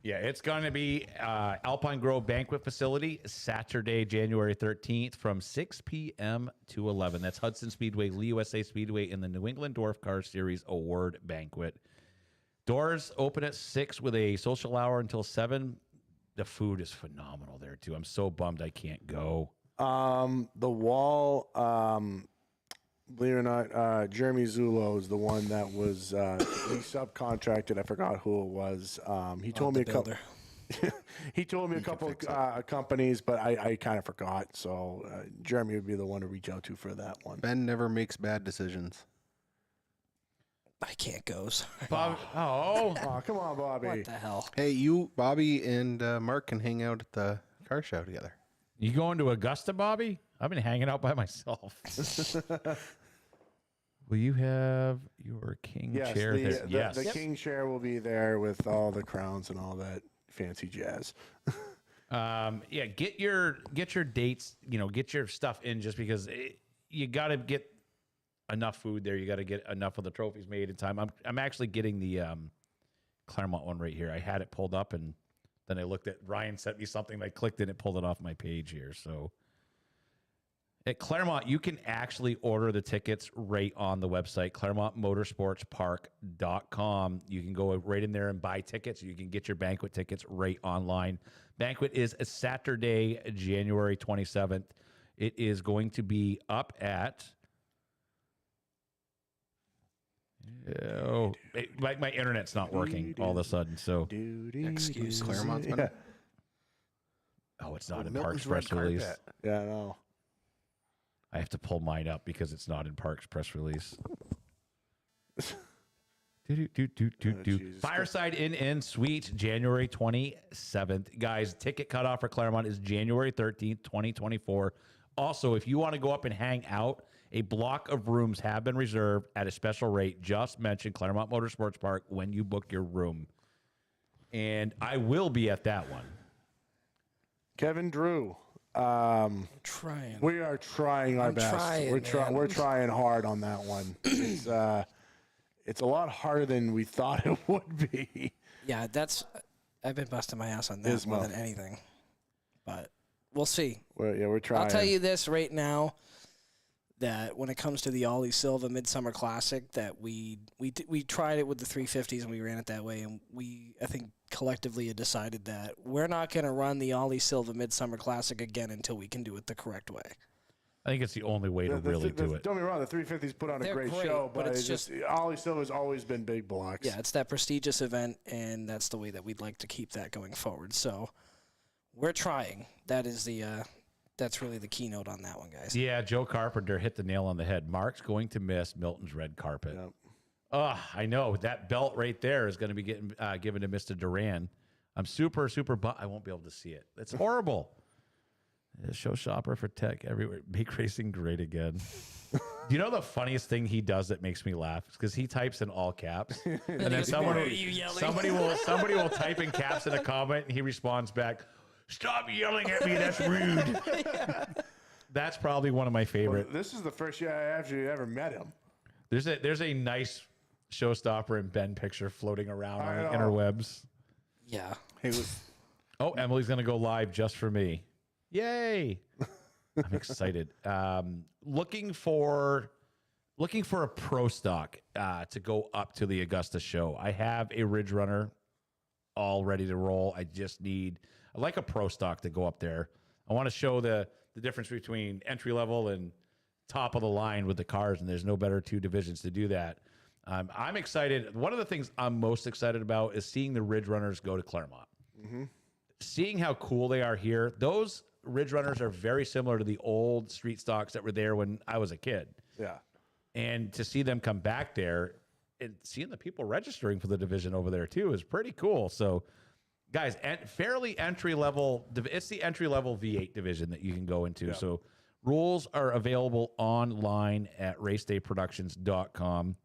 Yeah, it's going to be Alpine Grove Banquet Facility, Saturday, January 13th from 6 p.m. to 11. That's Hudson Speedway, Lee USA Speedway in the New England Dwarf Car Series Award Banquet. Doors open at 6 with a social hour until 7. The food is phenomenal there, too. I'm so bummed I can't go. The wall, Believe it or not, Jeremy Zulo is the one that was he subcontracted. I forgot who it was. He told me a couple. He told me a couple companies, but I kind of forgot. So Jeremy would be the one to reach out to for that one. Ben never makes bad decisions. I can't go. Sorry. Bob, Oh, come on, Bobby. What the hell? Hey, you, Bobby, and Mark can hang out at the car show together. you going to Augusta, Bobby? I've been hanging out by myself. Will you have your king chair there? Yes. The king chair will be there with all the crowns and all that fancy jazz. Yeah, get your dates, get your stuff in, just because you got to get enough food there. You got to get enough of the trophies made in time. I'm actually getting the Claremont one right here. I had it pulled up, and then I looked at Ryan sent me something. I clicked it, it pulled it off my page here. So at Claremont, you can actually order the tickets right on the website, ClaremontMotorsportsPark.com. You can go right in there and buy tickets. You can get your banquet tickets right online. Banquet is a Saturday, January 27th. It is going to be up at... my internet's not working all of a sudden. So Excuse Claremont's been. Yeah. oh, it's not in Milton's Parks press red release. carpet. Yeah, I know. I have to pull mine up because it's not in Parks press release. Jesus. Fireside Inn Suite, January 27th. Guys, ticket cutoff for Claremont is January 13th, 2024. Also, if you want to go up and hang out, a block of rooms have been reserved at a special rate. Just mention Claremont Motorsports Park when you book your room. And I will be at that one. Kevin Drew. Trying. We are trying our best. We're trying hard on that one. It's a lot harder than we thought it would be. Yeah, I've been busting my ass on that more than anything. But we'll see. We're trying. I'll tell you this right now, that when it comes to the Ollie Silva Midsummer Classic, that we tried it with the 350s and we ran it that way, and I think collectively had decided that we're not going to run the Ollie Silva Midsummer Classic again until we can do it the correct way. I think it's the only way to really do it. Don't get me wrong, the 350s put on a great show, but it's just Ollie Silva's always been big blocks. Yeah, it's that prestigious event, and that's the way that we'd like to keep that going forward. So we're trying. That's really the keynote on that one, guys. Yeah, Joe Carpenter hit the nail on the head. Mark's going to miss Milton's red carpet. Yep. Oh, I know. That belt right there is going to be getting given to Mr. Duran. I'm super I won't be able to see it. It's horrible. Showstopper for tech everywhere. Make racing great again. You know the funniest thing he does that makes me laugh? Because he types in all caps. And then somebody will type in caps in a comment, and he responds back, "Stop yelling at me, that's rude." Yeah. That's probably one of my favorite. Well, this is the first year I actually ever met him. There's a nice Showstopper and Ben picture floating around on the interwebs. Yeah. Oh, Emily's going to go live just for me. Yay. I'm excited. Looking for a pro stock to go up to the Augusta show. I have a Ridge Runner all ready to roll. I like a pro stock to go up there. I want to show the difference between entry level and top of the line with the cars, and there's no better two divisions to do that. I'm excited. One of the things I'm most excited about is seeing the Ridge Runners go to Claremont. Mm-hmm. Seeing how cool they are here. Those Ridge Runners are very similar to the old street stocks that were there when I was a kid. Yeah. And to see them come back there and seeing the people registering for the division over there too is pretty cool. So, guys, fairly entry level. It's the entry level V8 division that you can go into. Yeah. So rules are available online at racedayproductions.com.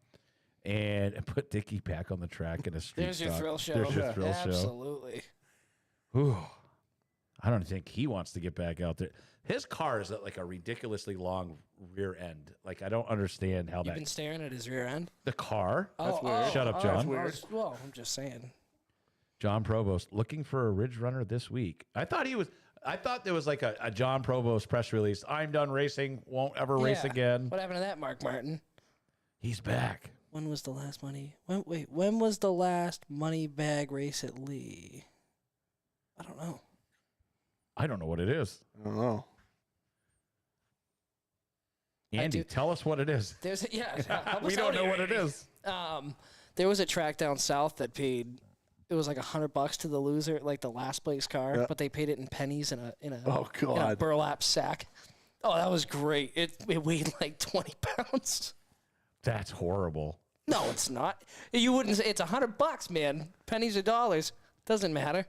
And put Dickie back on the track in a street There's stock. Your thrill show. There's your thrill show. Absolutely. Ooh. I don't think he wants to get back out there. His car is at like a ridiculously long rear end. Like, I don't understand how You've been staring at his rear end? The car? That's weird. Shut up, John. That's weird. Well, I'm just saying. John Provost looking for a Ridge Runner this week. I thought there was like a John Provost press release. I'm done racing. Won't ever race again. What happened to that, Mark Martin? He's back. When was the last when was the last money bag race at Lee? I don't know. I don't know what it is. I don't know. Andy, tell us what it is. There's We don't know what it is. There was a track down south that paid. It was like $100 to the loser, like the last place car, but they paid it in pennies in a in a burlap sack. Oh, that was great. It weighed like 20 pounds. That's horrible. No, it's not. You wouldn't say it's $100, man. Pennies or dollars doesn't matter.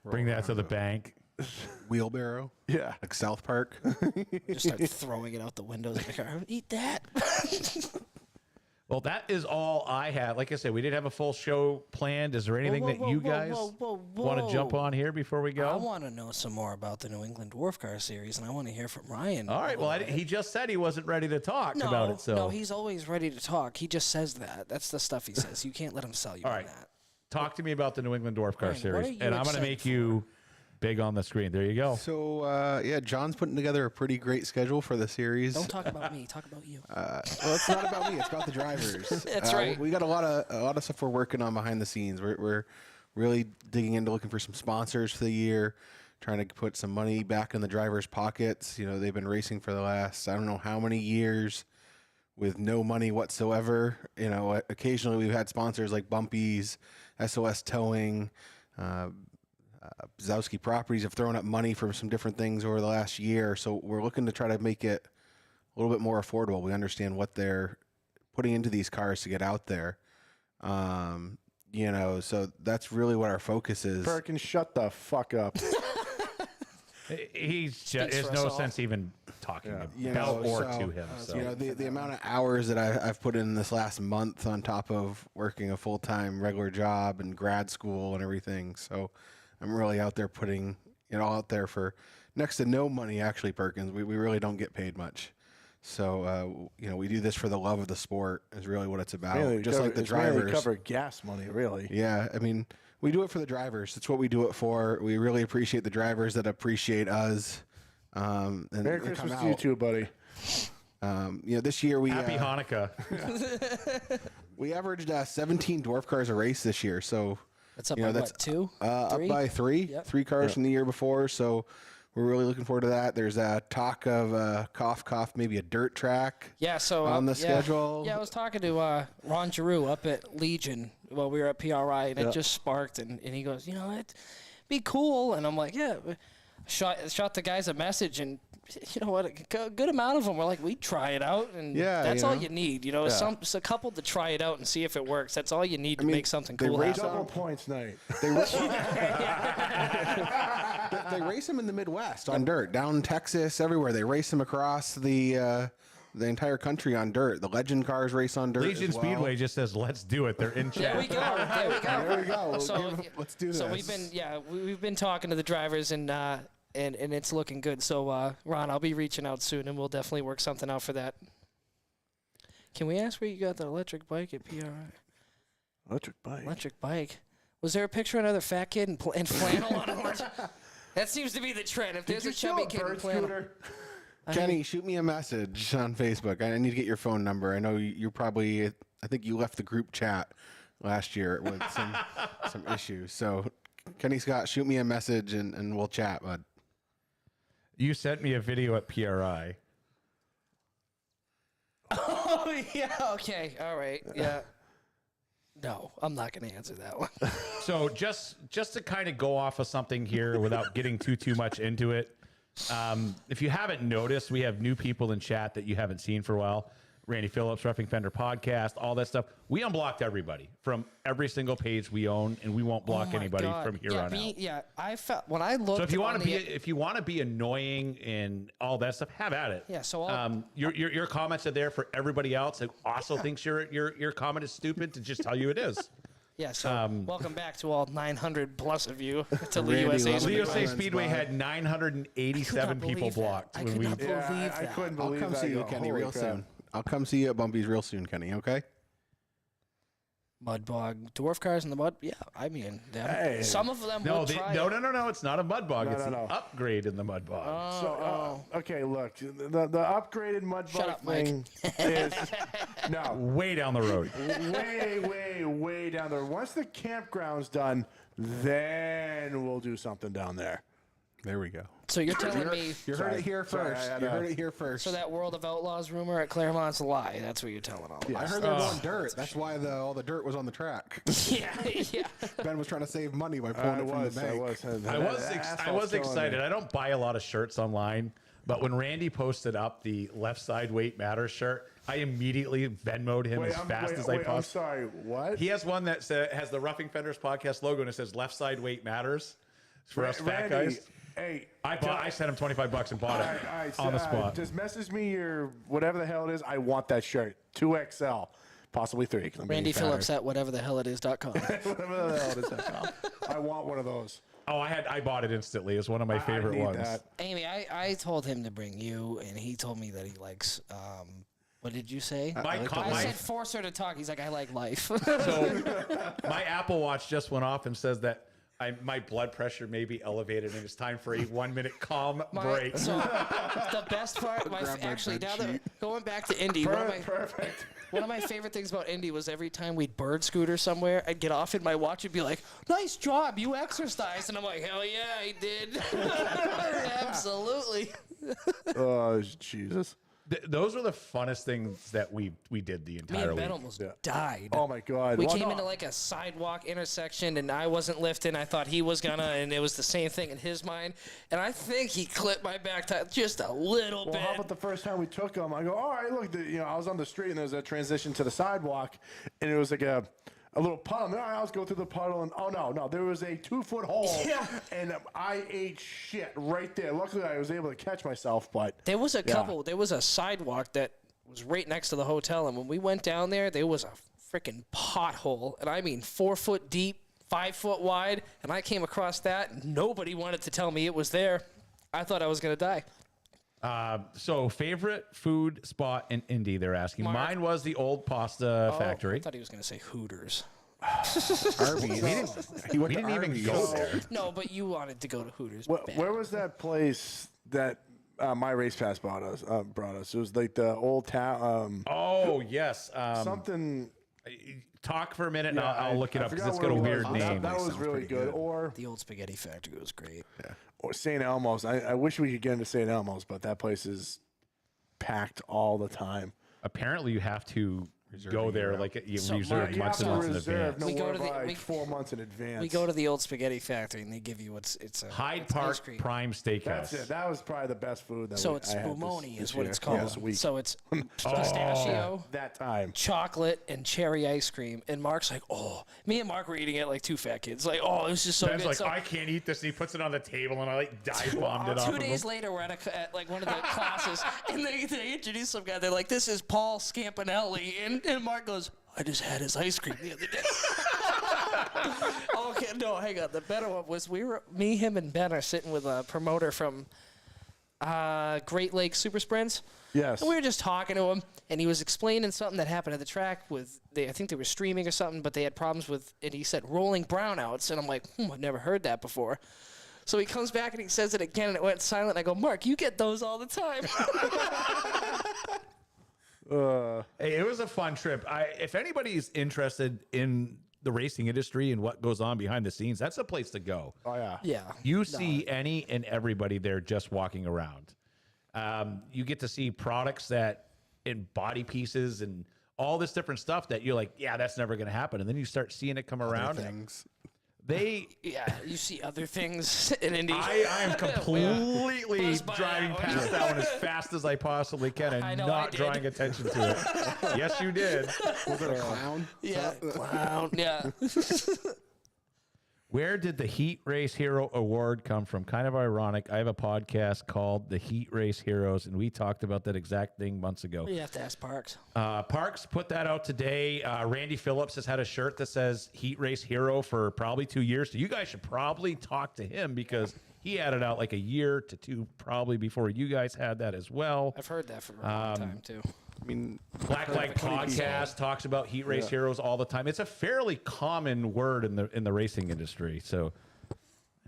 Bring that to the bank. Wheelbarrow. Yeah. Like South Park. Just start throwing it out the windows of the car. Eat that. Well, that is all I have. Like I said, we didn't have a full show planned. Is there anything that you guys want to jump on here before we go? I want to know some more about the New England Dwarf Car Series, and I want to hear from Ryan. All right. Well, he just said he wasn't ready to talk about it. So no, he's always ready to talk. He just says that. That's the stuff he says. You can't let him sell you on that. Talk to me about the New England Dwarf Car Ryan, Series, and I'm going to make you big on the screen. There you go. So, John's putting together a pretty great schedule for the series. Don't talk about me. Talk about you. Well, it's not about me. It's about the drivers. That's right. We got a lot of stuff we're working on behind the scenes. We're really digging into looking for some sponsors for the year, trying to put some money back in the drivers' pockets. You know, they've been racing for the last, I don't know how many years with no money whatsoever. You know, occasionally we've had sponsors like Bumpy's, SOS Towing, Zowski Properties have thrown up money for some different things over the last year. So we're looking to try to make it a little bit more affordable. We understand what they're putting into these cars to get out there. You know, so that's really what our focus is. Perkins, shut the fuck up. There's no sense even talking about to him. So. You know, the amount of hours that I've put in this last month on top of working a full-time regular job and grad school and everything. So I'm really out there putting it all out there for next to no money, actually, Perkins. We really don't get paid much. So, you know, we do this for the love of the sport is really what it's about. Really, just like the drivers. Really cover gas money, really. Yeah, I mean, we do it for the drivers. That's what we do it for. We really appreciate the drivers that appreciate us. And Merry Christmas to you too, buddy. You know, this year we Happy Hanukkah. we averaged 17 dwarf cars a race this year. So that's up you know, by that's what, 2? up by 3. Yep. 3 cars from the year before. So we're really looking forward to that. There's a talk of cough, maybe a dirt track. Yeah, so on the schedule. Yeah, I was talking to Ron Giroux up at Legion while we were at PRI, and it just sparked, and he goes, you know, it'd be cool, and I'm like, yeah. Shot the guys a message, and you know what, a good amount of them were like, we'd try it out, and that's all you need. You know, a couple to try it out and see if it works. That's all you need to make something cool happen. Double points night. They race them in the Midwest on dirt, down Texas, everywhere. They race them across the entire country on dirt. The Legend cars race on dirt. Legion Speedway just says, "Let's do it." They're in chat. There we go. There we go. Let's do this. So we've been talking to the drivers, and it's looking good. So Ron, I'll be reaching out soon, and we'll definitely work something out for that. Can we ask where you got the electric bike at PRI? Electric bike. Was there a picture of another fat kid in flannel on it? That seems to be the trend. If there's a chubby kid in flannel. Kenny, shoot me a message on Facebook. I need to get your phone number. I know you're probably, I think you left the group chat last year with some issues. So, Kenny Scott, shoot me a message and we'll chat, bud. You sent me a video at PRI. Oh, yeah. Okay. All right. Yeah. No, I'm not going to answer that one. So just to kind of go off of something here without getting too much into it. If you haven't noticed, we have new people in chat that you haven't seen for a while. Randy Phillips, Roughing Fender podcast, all that stuff. We unblocked everybody from every single page we own, and we won't block anybody from here on out. Yeah, I felt when I looked. So if you want to be annoying and all that stuff, have at it. Yeah. So your comments are there for everybody else that also thinks your comment is stupid to just tell you it is. Yeah, so welcome back to all 900 plus of you to the Randy USA. loves The USA Speedway had 987 people blocked. I could not believe that. I couldn't I'll believe come that. see you, Kenny, real soon. I'll come see you at Bumpy's real soon, Kenny, okay? Mud bog, dwarf cars in the mud. Yeah, I mean, some of them No, would try. No. It's not a mud bog. No, it's no. an upgrade in the mud bog. Okay, look, the upgraded mud bog up, Mike. thing is no Way down the road. way down there. Once the campground's done, then we'll do something down there. There we go. So you're telling me You heard it here first. You heard it here first. so that World of Outlaws rumor at Claremont's a lie. That's what you're telling all. I heard they were on dirt. That's why all the dirt was on the track. Yeah, yeah. Ben was trying to save money by pulling it from the bank. I was excited. I don't buy a lot of shirts online, but when Randy posted up the left side weight matters shirt, I immediately Venmo'd him as fast as I possibly. I'm sorry, what? He has one that has the Roughing Fenders podcast logo and it says left side weight matters for us fat guys. Hey, I sent him $25 and bought it on the spot. Just message me your whatever the hell it is. I want that shirt. 2XL, possibly 3. Randy Phillips at whateverthehellitis.com. Whatever the hell it is.com. I want one of those. Oh, I bought it instantly. It was one of my favorite ones. That. Amy, I told him to bring you, and he told me that he likes. What did you say? I said force her to talk. He's like, I like life. So my Apple Watch just went off and says that my blood pressure may be elevated and it's time for a 1 minute calm break. So the best part, going back to Indy, Perfect. one of my favorite things about Indy was every time we'd bird scooter somewhere, I'd get off and my watch would be like, nice job, you exercised. And I'm like, hell yeah, I did. Absolutely. Oh, Jesus. Those were the funnest things that we did the Me entire and Ben week. almost died. Oh, my God. We came into like a sidewalk intersection, and I wasn't lifting. I thought he was gonna, and it was the same thing in his mind. And I think he clipped my back tire just a little bit. How about the first time we took him? I go, all right, look, I was on the street, and there was a transition to the sidewalk, and it was like a little puddle. All right, let's go through the puddle, and oh, no, there was a 2-foot hole, and I ate shit right there. Luckily, I was able to catch myself, but there was there was a sidewalk that was right next to the hotel, and when we went down there was a freaking pothole, and I mean 4 foot deep, 5 foot wide, and I came across that, and nobody wanted to tell me it was there. I thought I was going to die. So favorite food spot in Indy, they're asking. Mark. Mine was the old pasta factory. I thought he was going to say Hooters. Arby's. We didn't even go there. No, but you wanted to go to Hooters. where was that place that my race pass brought us? It was like the old town. Oh, yes. Something. Talk for a minute, and I'll look it up because forgot it's got a what it weird was. name. That was really good. Or The old spaghetti factory was great. or St. Elmo's. I wish we could get into St. Elmo's, but that place is packed all the time. Apparently, you have to go there like you reserve You months have and to months in reserve advance. no We go more to the- like we- 4 months in advance. We go to the old spaghetti factory, and they give you it's a Hyde it's ice Park cream. Prime Steakhouse. That's it. That was probably the best food. So it's I had spumoni this is what year. it's called. Yeah, this week. So it's pistachio, That time. chocolate, and cherry ice cream. And Mark's like, oh, me and Mark were eating it like two fat kids. Like, oh, this is so Ben's good. like, So, I can't eat this, and he puts it on the table, and I like dive bombed it off. 2 of days him. later, we're at like one of the classes, and they introduce some guy. They're like, "This is Paul Scampanelli," and Mark goes, "I just had his ice cream the other day." Okay, no, hang on. The better one was me, him, and Ben are sitting with a promoter from Great Lakes Super Sprints. Yes. And we were just talking to him, and he was explaining something that happened at the track I think they were streaming or something, but they had problems with, and he said rolling brownouts, and I'm like, I've never heard that before. So he comes back and he says it again, and it went silent. And I go, Mark, you get those all the time. Hey, it was a fun trip. If anybody's interested in the racing industry and what goes on behind the scenes, that's a place to go. Oh yeah. Yeah. You see any and everybody there just walking around. You get to see products that in body pieces and all this different stuff that you're like, yeah, that's never going to happen. And then you start seeing it come around. Things. Yeah, you see other things in Indy. I am completely Buzz by driving that one. past that one as fast as I possibly can and I know, I not did. drawing attention to it. Yes, you did. Was it a clown? Yeah, clown. Yeah. Where did the Heat Race Hero Award come from? Kind of ironic. I have a podcast called The Heat Race Heroes, and we talked about that exact thing months ago. You have to ask Parks. Parks put that out today. Randy Phillips has had a shirt that says Heat Race Hero for probably 2 years. So you guys should probably talk to him because he had it out like a year to two probably before you guys had that as well. I've heard that for a long time, too. I mean, Black Light Podcast talks about Heat Race Heroes all the time. It's a fairly common word in the racing industry. So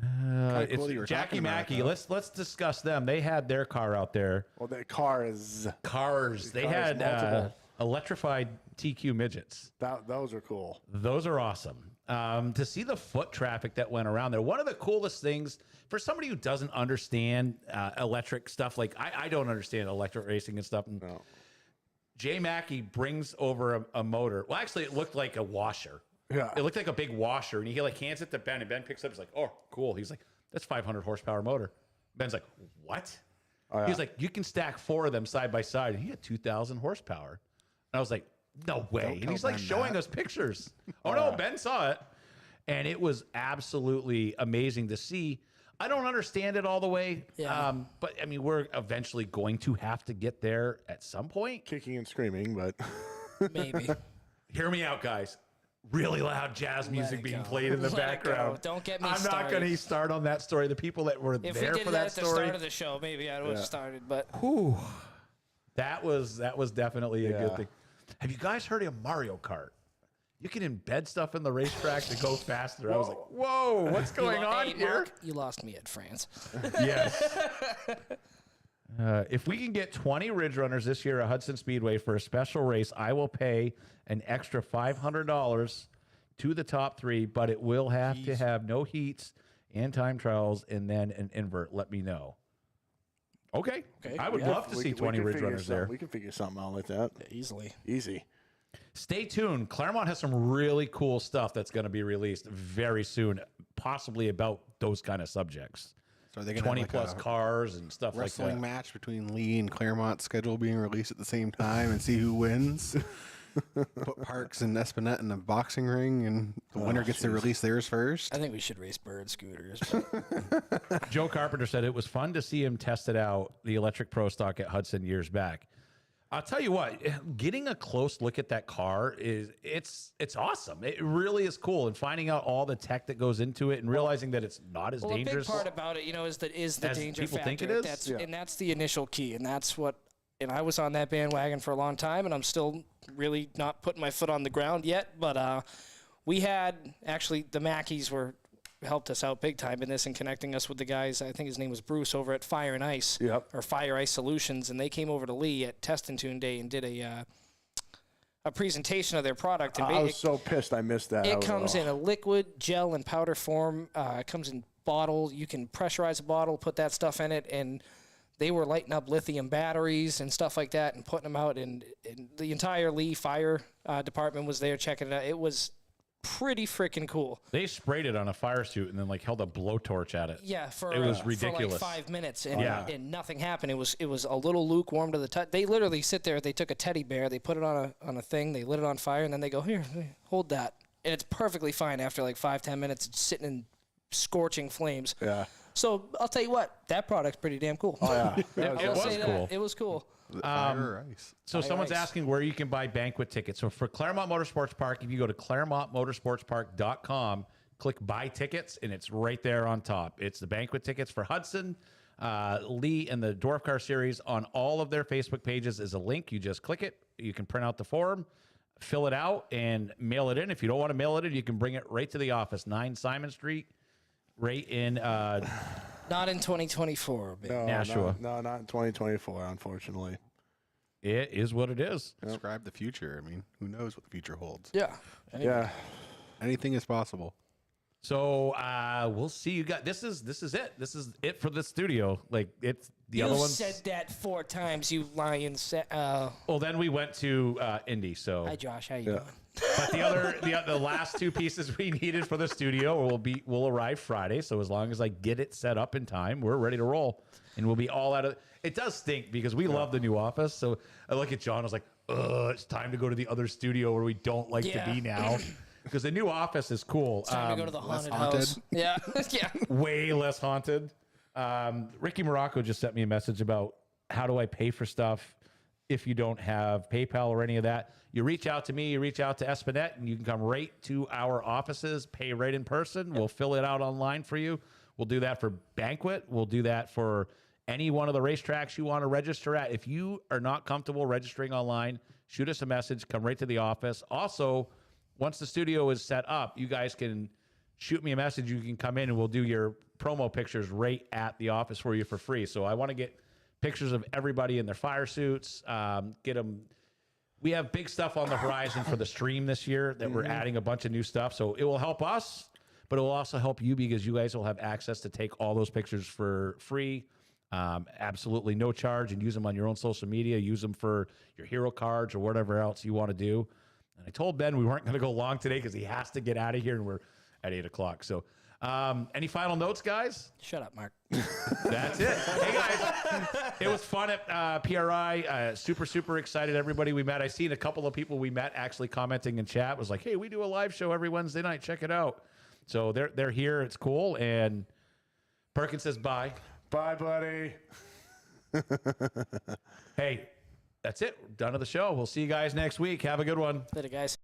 cool that you were it's Jackie talking about Mackey. it, though. Let's discuss them. They had their car out there. Well, that car is. Cars. They Cars, had multiple. electrified TQ midgets. Those are cool. Those are awesome. To see the foot traffic that went around there. One of the coolest things for somebody who doesn't understand electric stuff, like I don't understand electric racing and stuff. And No. Jay Mackey brings over a motor. Well, actually, it looked like a washer. Yeah. It looked like a big washer, and he like hands it to Ben, and Ben picks it up. He's like, "Oh, cool." He's like, "That's 500 horsepower motor." Ben's like, "What?" Oh, yeah. He's like, "You can stack 4 of them side by side." And he had 2,000 horsepower. And I was like, "No way!" And he's like showing us pictures. Oh no, Ben saw it, and it was absolutely amazing to see. I don't understand it all the way, but I mean, we're eventually going to have to get there at some point. Kicking and screaming, but Maybe. Hear me out, guys. Really loud jazz music it being go. played in the Let it background. go. Don't get me I'm not started. going to start on that story. The people that were If we there did for that that at the story, start of the show, maybe I would have started. But that was definitely a good thing. Have you guys heard of Mario Kart? You can embed stuff in the racetrack to go faster. I was like, whoa, what's going on hey, here? Mark, you lost me at France. Yes. If we can get 20 Ridge Runners this year at Hudson Speedway for a special race, I will pay an extra $500 to the top 3, but it will have to have no heats and time trials and then an invert. Let me know. Okay. I would love to see 20 Ridge Runners there. We can figure something out like that. Easily. Easy. Stay tuned. Claremont has some really cool stuff that's going to be released very soon, possibly about those kind of subjects. So are they going 20 to plus cars and stuff like wrestling that. match between Lee and Claremont schedule being released at the same time and see who wins? Put Parks and Espinette in a boxing ring, and the winner gets to release theirs first. I think we should race bird scooters. Joe Carpenter said it was fun to see him test it out, the electric Pro Stock at Hudson years back. I'll tell you what, getting a close look at that car it's awesome. It really is cool, and finding out all the tech that goes into it and realizing that it's not as dangerous. A big part about it, is the as danger people factor. think it is. And that's the initial key, and that's what. And I was on that bandwagon for a long time, and I'm still really not putting my foot on the ground yet. But we had actually the Mackeys helped us out big time in this and connecting us with the guys. I think his name was Bruce over at Fire and Ice, or Fire Ice Solutions, and they came over to Lee at Test and Tune Day and did a presentation of their product. And I was so pissed I missed that. it comes in a liquid, gel, and powder form. It comes in bottle. You can pressurize a bottle, put that stuff in it, and they were lighting up lithium batteries and stuff like that and putting them out. And the entire Lee Fire department was there checking it out. It was pretty freaking cool. They sprayed it on a fire suit and then held a blowtorch at it. Yeah, it was ridiculous. For like 5 minutes, and nothing happened. It was a little lukewarm to the touch. They literally sit there. They took a teddy bear, they put it on a thing, they lit it on fire, and then they go, here, hold that, and it's perfectly fine after like 5-10 minutes. It's sitting in scorching flames. Yeah. So I'll tell you what, that product's pretty damn cool. Oh yeah. It was cool. It was cool. So someone's asking where you can buy banquet tickets. So for Claremont Motorsports Park, if you go to ClaremontMotorsportsPark.com, click buy tickets, and it's right there on top. It's the banquet tickets for Hudson, Lee, and the Dwarf Car Series. On all of their Facebook pages is a link. You just click it. You can print out the form, fill it out, and mail it in. If you don't want to mail it in, you can bring it right to the office, 9 Simon Street, right in Not in 2024, baby. Nashua. No, not in 2024, unfortunately. It is what it is. Describe the future. I mean, who knows what the future holds? Yeah. Yeah. Anything is possible. So we'll see. You got this is it. This is it for the studio. Like it's the other ones. You said that 4 times, you lying. Well, then we went to Indy. So Hi, Josh. How you doing? but the last 2 pieces we needed for the studio will arrive Friday. So as long as I get it set up in time, we're ready to roll, and we'll be all out of. It does stink because we love the new office. So I look at John. I was like, it's time to go to the other studio where we don't like to be now. Because the new office is cool. It's time to go to the haunted haunted. house. Yeah. Yeah. Way less haunted. Ricky Morocco just sent me a message about how do I pay for stuff if you don't have PayPal or any of that. You reach out to me, you reach out to Espinette, and you can come right to our offices, pay right in person. We'll fill it out online for you. We'll do that for Banquet. We'll do that for any one of the racetracks you want to register at. If you are not comfortable registering online, shoot us a message, come right to the office. Also, once the studio is set up, you guys can shoot me a message. You can come in and we'll do your promo pictures right at the office for you for free. So I want to get pictures of everybody in their fire suits, get them we have big stuff on the horizon for the stream this year that we're adding a bunch of new stuff. So it will help us, but it will also help you because you guys will have access to take all those pictures for free. Absolutely no charge, and use them on your own social media. Use them for your hero cards or whatever else you want to do. And I told Ben we weren't going to go long today because he has to get out of here, and we're at 8 o'clock. So any final notes, guys? Shut up, Mark. That's it. Hey, guys, it was fun at PRI. Super excited, everybody we met. I seen a couple of people we met actually commenting in chat. Was like, hey, we do a live show every Wednesday night. Check it out. So they're here. It's cool. And Perkins says bye. Bye, buddy. Hey, that's it. We're done with the show. We'll see you guys next week. Have a good one. Later, guys.